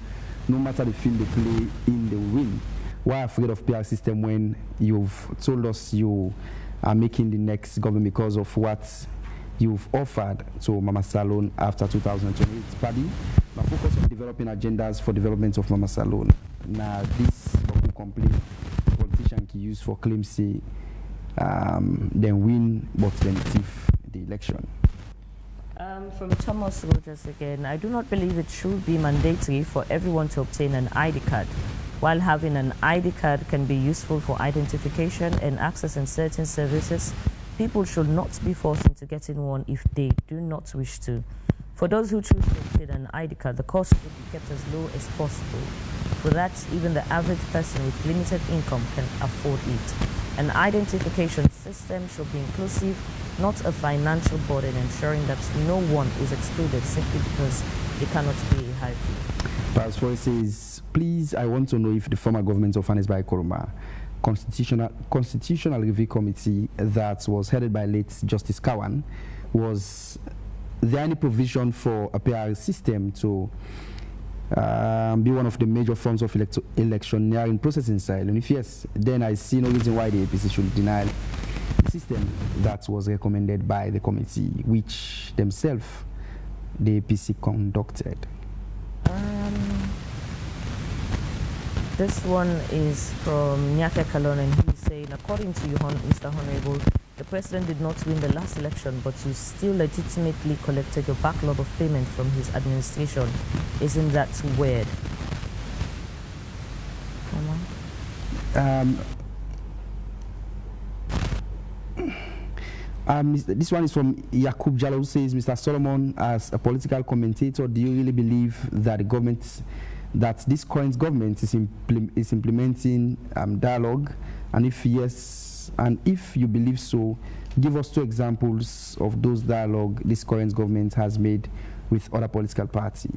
no matter the field they play in, they will win. Why afraid of PR system when you've told us you are making the next government because of what you've offered to Mama Salone after 2028? Paddy, now focus on developing agendas for development of Mama Salone. Now this complaint politician can use for claims say then win but then thief the election. From Thomas Rogers again, I do not believe it should be mandatory for everyone to obtain an ID card. While having an ID card can be useful for identification and accessing certain services, people should not be forced into getting one if they do not wish to. For those who choose to obtain an ID card, the cost should be kept as low as possible. For that, even the average person with limited income can afford it. An identification system should be inclusive, not a financial burden, ensuring that no one is excluded simply because they cannot pay a high fee. Pastor says, please, I want to know if the former government of Hannes by Koroma Constitutional Review Committee that was headed by late Justice Kawan, was there any provision for a PR system to be one of the major forms of electioneering process in Sierra Leone? If yes, then I see no reason why the APC should deny the system that was recommended by the committee, which themselves the APC conducted. This one is from Nyake Kalon, and he's saying, according to you, Mr. Honorable, the president did not win the last election, but you still legitimately collected your backlog of payment from his administration. Isn't that weird? This one is from Yakub Jalal, who says, Mr. Solomon, as a political commentator, do you really believe that the government, that this current government is implementing dialogue? And if yes, and if you believe so, give us 2 examples of those dialogue this current government has made with other political parties.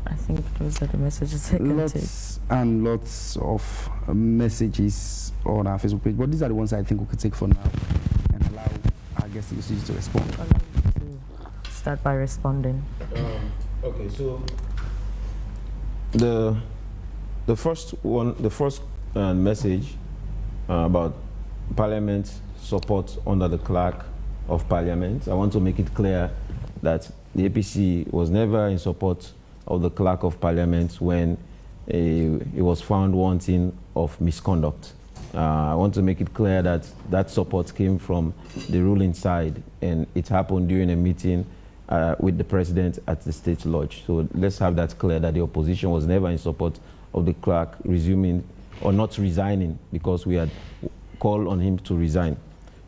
I think those are the messages I can take. Lots and lots of messages on our Facebook page, but these are the ones I think we could take for now and allow our guests to respond. Allow you to start by responding. Okay, so the first message about Parliament support under the Clerk of Parliament. I want to make it clear that the APC was never in support of the Clerk of Parliament when he was found wanting of misconduct. I want to make it clear that that support came from the ruling side, and it happened during a meeting with the president at the State Lodge. So let's have that clear, that the opposition was never in support of the clerk resuming or not resigning, because we had called on him to resign.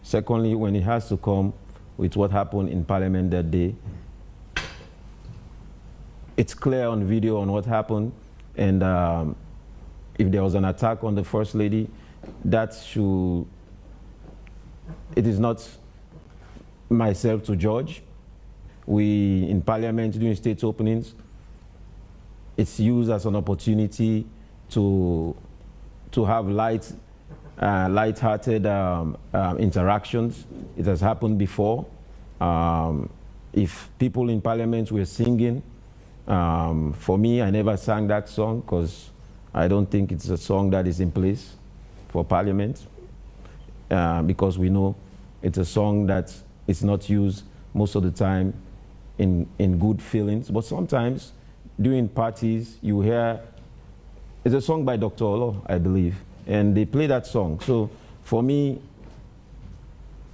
Secondly, when he has to come with what happened in Parliament that day, it's clear on video on what happened, and if there was an attack on the First Lady, it is not myself to judge. We, in Parliament, during state openings, it's used as an opportunity to have light-hearted interactions. It has happened before. If people in Parliament were singing, for me, I never sang that song because I don't think it's a song that is in place for Parliament, because we know it's a song that is not used most of the time in good feelings. But sometimes during parties, you hear, it's a song by Dr. Olo, I believe, and they play that song. So for me,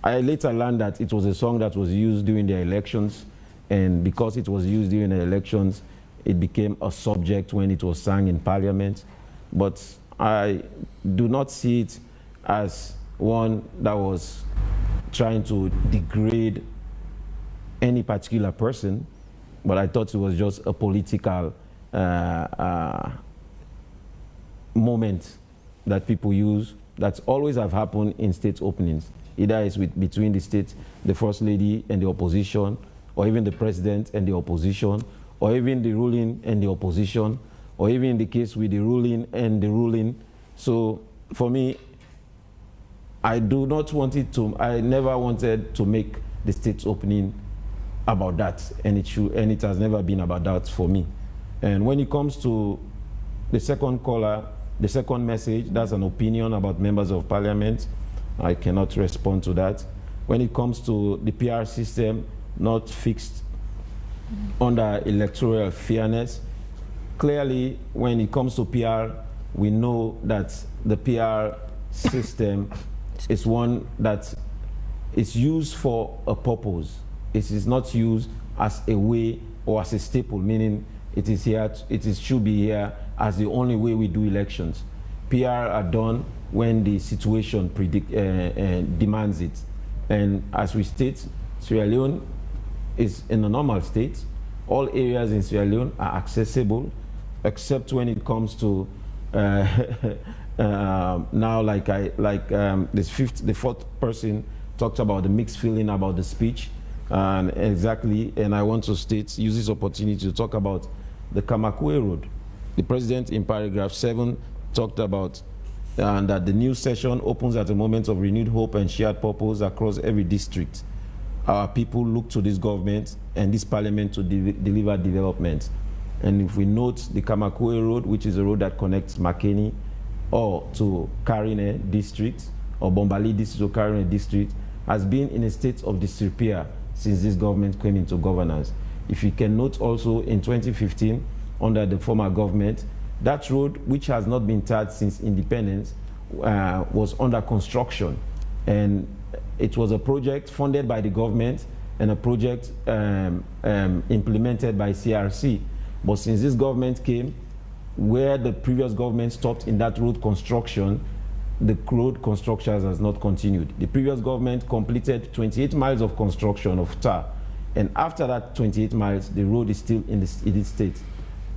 I later learned that it was a song that was used during the elections, and because it was used during the elections, it became a subject when it was sung in Parliament. But I do not see it as one that was trying to degrade any particular person, but I thought it was just a political moment that people use, that always have happened in state openings. Either it's between the state, the First Lady and the opposition, or even the president and the opposition, or even the ruling and the opposition, or even in the case with the ruling and the ruling. So for me, I do not want it to, I never wanted to make the state's opening about that, and it has never been about that for me. And when it comes to the second caller, the second message, that's an opinion about members of Parliament. I cannot respond to that. When it comes to the PR system, not fixed under electoral fairness, clearly when it comes to PR, we know that the PR system is one that is used for a purpose. It is not used as a way or as a staple, meaning it is here, should be here as the only way we do elections. PR are done when the situation demands it. And as we state, Sierra Leone is in a normal state. All areas in Sierra Leone are accessible, except when it comes to now, the fourth person talked about the mixed feeling about the speech, and exactly, and I want to use this opportunity to talk about the Kamakwe Road. The president in paragraph 7 talked about that the new session opens at a moment of renewed hope and shared purpose across every district. Our people look to this government and this parliament to deliver development. And if we note the Kamakwe Road, which is a road that connects Makeni or to Karine district, or Bombali district to Karine district, has been in a state of disrepair since this government came into governance. If you can note also in 2015, under the former government, that road, which has not been tarred since independence, was under construction. And it was a project funded by the government and a project implemented by CRC. But since this government came, where the previous government stopped in that road construction, the road construction has not continued. The previous government completed 28 miles of construction of tar. And after that 28 miles, the road is still in its state.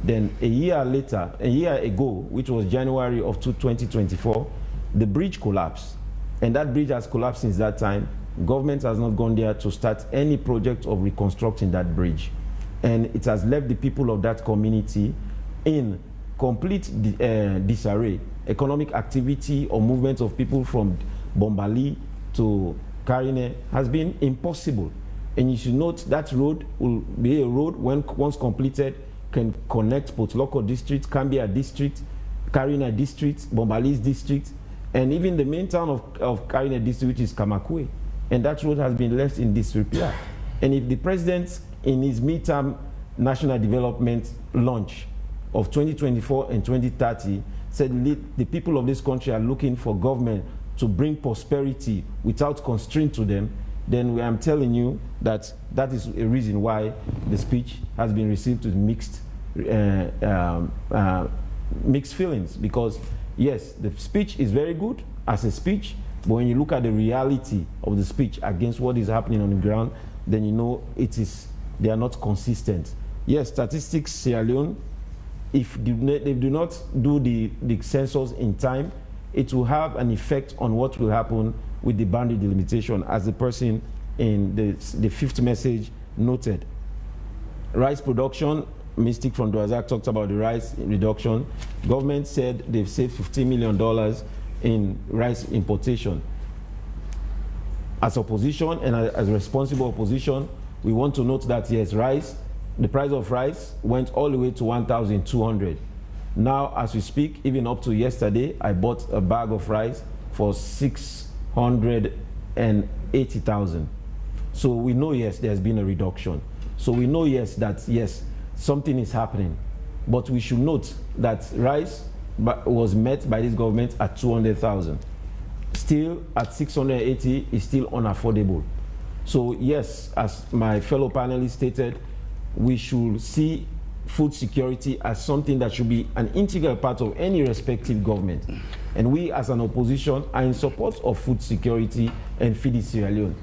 Then a year ago, which was January of 2024, the bridge collapsed. And that bridge has collapsed since that time. Government has not gone there to start any project of reconstructing that bridge. And it has left the people of that community in complete disarray. Economic activity or movement of people from Bombali to Karine has been impossible. And you should note that road will be a road when once completed can connect Potloko district, Kambia district, Karina district, Bombalis district, and even the main town of Karina district, which is Kamakwe. And that road has been left in disrepair. And if the president in his midterm national development launch of 2024 and 2030 said the people of this country are looking for government to bring prosperity without constraint to them, then I'm telling you that that is a reason why the speech has been received with mixed feelings. Because yes, the speech is very good as a speech, but when you look at the reality of the speech against what is happening on the ground, then you know they are not consistent. Yes, statistics Sierra Leone, if they do not do the census in time, it will have an effect on what will happen with the boundary delimitation, as the person in the fifth message noted. Rice production, Mystic from Dwazak talked about the rice reduction. Government said they've saved $15 million in rice importation. As opposition and as responsible opposition, we want to note that yes, the price of rice went all the way to 1,200. Now, as we speak, even up to yesterday, I bought a bag of rice for 680,000. So we know, yes, there's been a reduction. So we know, yes, that, yes, something is happening. But we should note that rice was met by this government at 200,000. Still, at 680 is still unaffordable. So yes, as my fellow panelists stated, we should see food security as something that should be an integral part of any respective government. And we as an opposition are in support of food security and feeding Sierra Leone.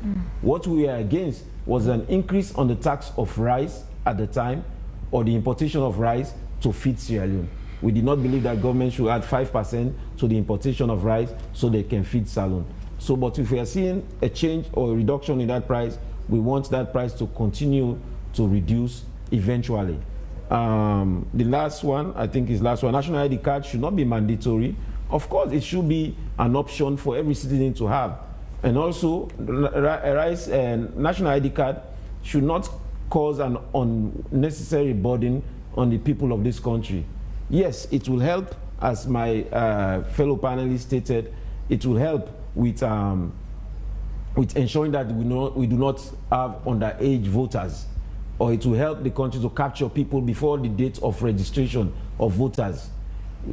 What we were against was an increase on the tax of rice at the time, or the importation of rice to feed Sierra Leone. We did not believe that government should add 5% to the importation of rice so they can feed Salon. So, but if we are seeing a change or a reduction in that price, we want that price to continue to reduce eventually. The last one, I think is last one, national ID card should not be mandatory. Of course, it should be an option for every citizen to have. And also, national ID card should not cause an unnecessary burden on the people of this country. Yes, it will help, as my fellow panelists stated, it will help with ensuring that we do not have underage voters, or it will help the country to capture people before the date of registration of voters.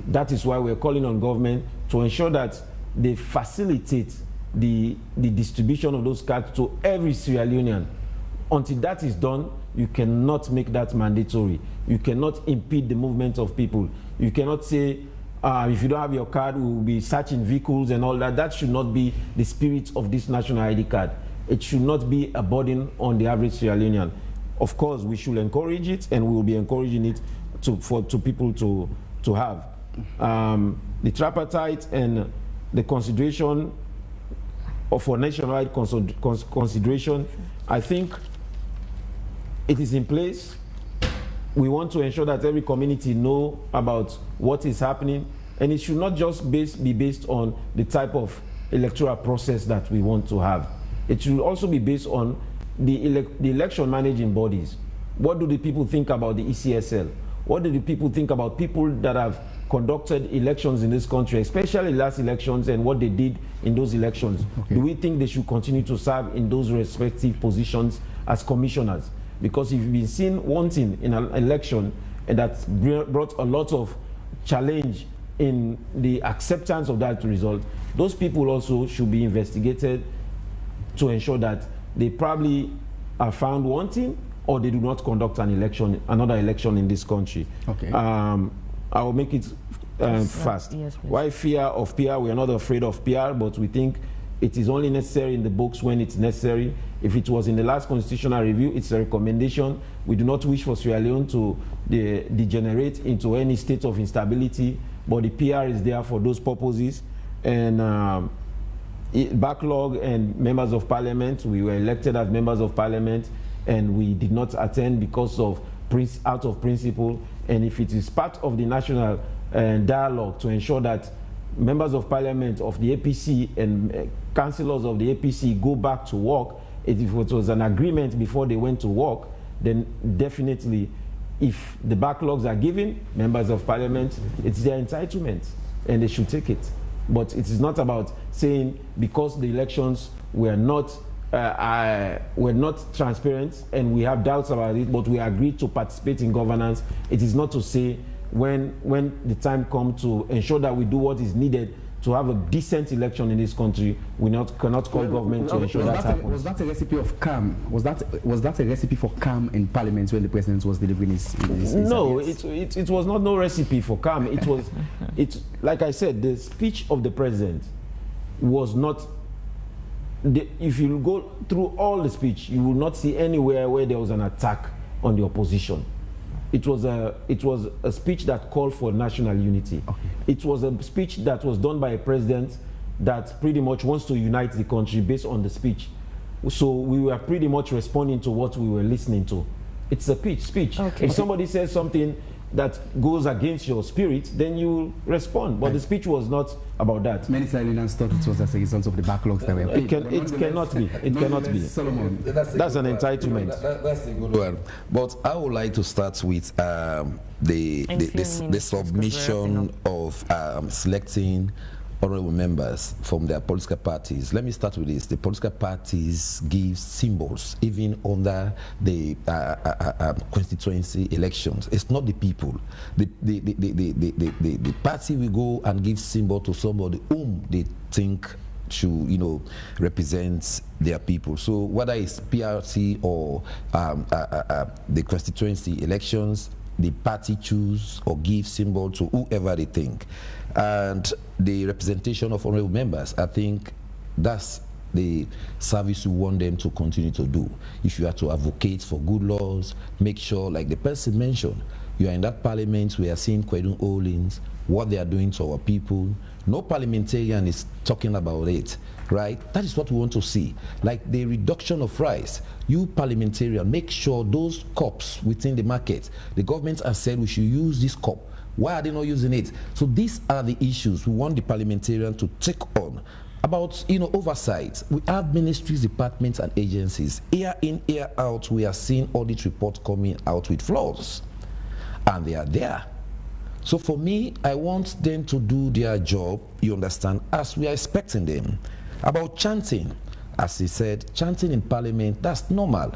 That is why we're calling on government to ensure that they facilitate the distribution of those cards to every Sierra Leonean. Until that is done, you cannot make that mandatory. You cannot impede the movement of people. You cannot say, if you don't have your card, we will be searching vehicles and all that. That should not be the spirit of this national ID card. It should not be a burden on the average Sierra Leonean. Of course, we should encourage it, and we will be encouraging it to people to have. The tripartite and the consideration for nationwide consideration, I think it is in place. We want to ensure that every community know about what is happening, and it should not just be based on the type of electoral process that we want to have. It should also be based on the election managing bodies. What do the people think about the ECSL? What do the people think about people that have conducted elections in this country, especially last elections, and what they did in those elections? Okay. Do we think they should continue to serve in those respective positions as commissioners? Because if you've been seen wanting in an election, and that's brought a lot of challenge in the acceptance of that result, those people also should be investigated to ensure that they probably are found wanting or they do not conduct another election in this country. Okay. I will make it fast. Yes, please. Why fear of PR? We are not afraid of PR, but we think it is only necessary in the books when it's necessary. If it was in the last constitutional review, it's a recommendation. We do not wish for Sierra Leone to degenerate into any state of instability, but the PR is there for those purposes. And backlog and members of parliament, we were elected as members of parliament, and we did not attend because of out of principle. And if it is part of the national dialogue to ensure that members of parliament of the APC and councillors of the APC go back to work, if it was an agreement before they went to work, then definitely, if the backlogs are given, members of parliament, it's their entitlement and they should take it. But it is not about saying because the elections were not transparent and we have doubts about it, but we agreed to participate in governance. It is not to say when the time comes to ensure that we do what is needed to have a decent election in this country, we cannot call government to ensure that happens. Was that a recipe of calm? Was that a recipe for calm in Parliament when the President was delivering his No, address? it was not no recipe for calm. It was, like I said, the speech of the President was not. If you go through all the speech, you will not see anywhere where there was an attack on the opposition. It was a speech that called for national unity. Okay. It was a speech that was done by a president that pretty much wants to unite the country based on the speech. So we were pretty much responding to what we were listening to. It's a speech. Okay. If somebody says something that goes against your spirit, then you respond. But the speech was not about that. Many Sierra thought it was as a result of the backlogs that were paid. It cannot be. It cannot be. Solomon. That's an entitlement. That's a good one. But I would like to start with the submission of selecting honorable members from their political parties. Let me start with this. The political parties give symbols even under the constituency elections. It's not the people. The party will go and give symbol to somebody whom they think should, represent their people. So whether it's PRC or the constituency elections, the party choose or give symbol to whoever they think. And the representation of honorable members, I think that's the service we want them to continue to do. If you are to advocate for good laws, make sure, like the person mentioned, you are in that parliament, we are seeing Kwedun Owens, what they are doing to our people. No parliamentarian is talking about it, right? That is what we want to see. Like the reduction of rice, you parliamentarian, make sure those cups within the market, the government has said we should use this cup. Why are they not using it? So these are the issues we want the parliamentarian to take on. About oversight, we have ministries, departments, and agencies. Year in, year out, we are seeing audit reports coming out with flaws, and they are there. So for me, I want them to do their job, you understand, as we are expecting them. About chanting, as he said, chanting in parliament, that's normal,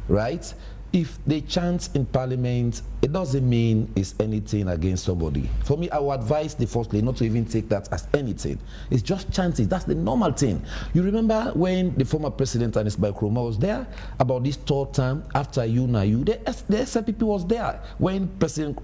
right? If they chant in parliament, it doesn't mean it's anything against somebody. For me, I would advise the First Lady not to even take that as anything. It's just chanting. That's the normal thing. You remember when the former president, Anis Nkrumah, was there about this third term after you, the SLPP was there when President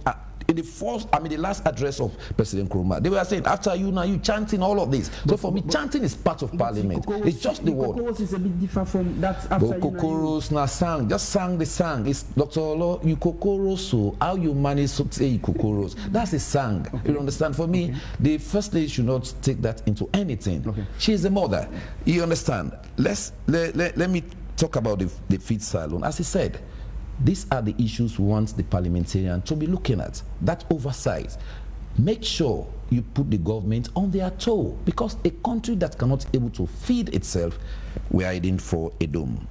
in the last address of President Nkrumah, they were saying, after you chanting all of this. So for me, chanting is part of parliament. It's just the word. Kokoros is a bit different from that. But Kokoros now sang, just sang the song. It's Dr. Olo, you Kokoros, so how you manage to say Kokoros. That's a song. Okay. You understand? For me, the First Lady should not take that into anything. Okay. She is a mother. You understand? Let me talk about the feed salon. As he said, these are the issues we want the parliamentarian to be looking at. That oversight. Make sure you put the government on their toe, because a country that cannot able to feed itself, we are heading for a doom.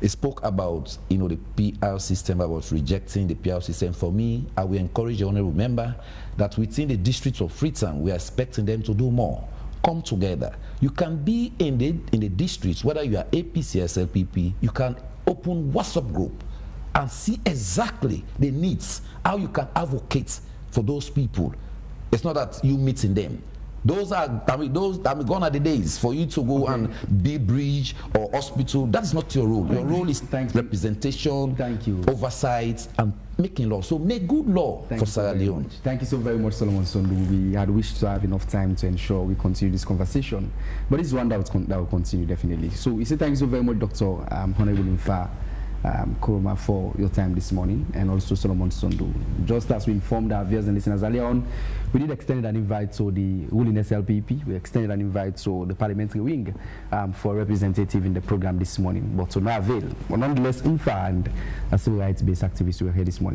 He spoke about, the PR system, about rejecting the PR system. For me, I will encourage the honorable member that within the district of Freetown, we are expecting them to do more. Come together. You can be in the districts, whether you are APC, SLPP, you can open WhatsApp group and see exactly the needs, how you can advocate for those people. It's not that you meeting them. Those are, gone are the days for you to go and be bridge or hospital. That is not your role. Your role is representation, oversight, and making law. So make good law for Sierra Leone. Thank you so very much, Solomon Sundu. We had wished to have enough time to ensure we continue this conversation, but this is one that will continue definitely. So we say thank you so very much, Dr. Honorable Infa Kuroma, for your time this morning, and also Solomon Sundu. Just as we informed our viewers and listeners earlier on, we did extend an invite to the ruling SLPP. We extended an invite to the parliamentary wing for a representative in the program this morning, but to no avail. But nonetheless, Infa and a civil rights-based activists were here this morning.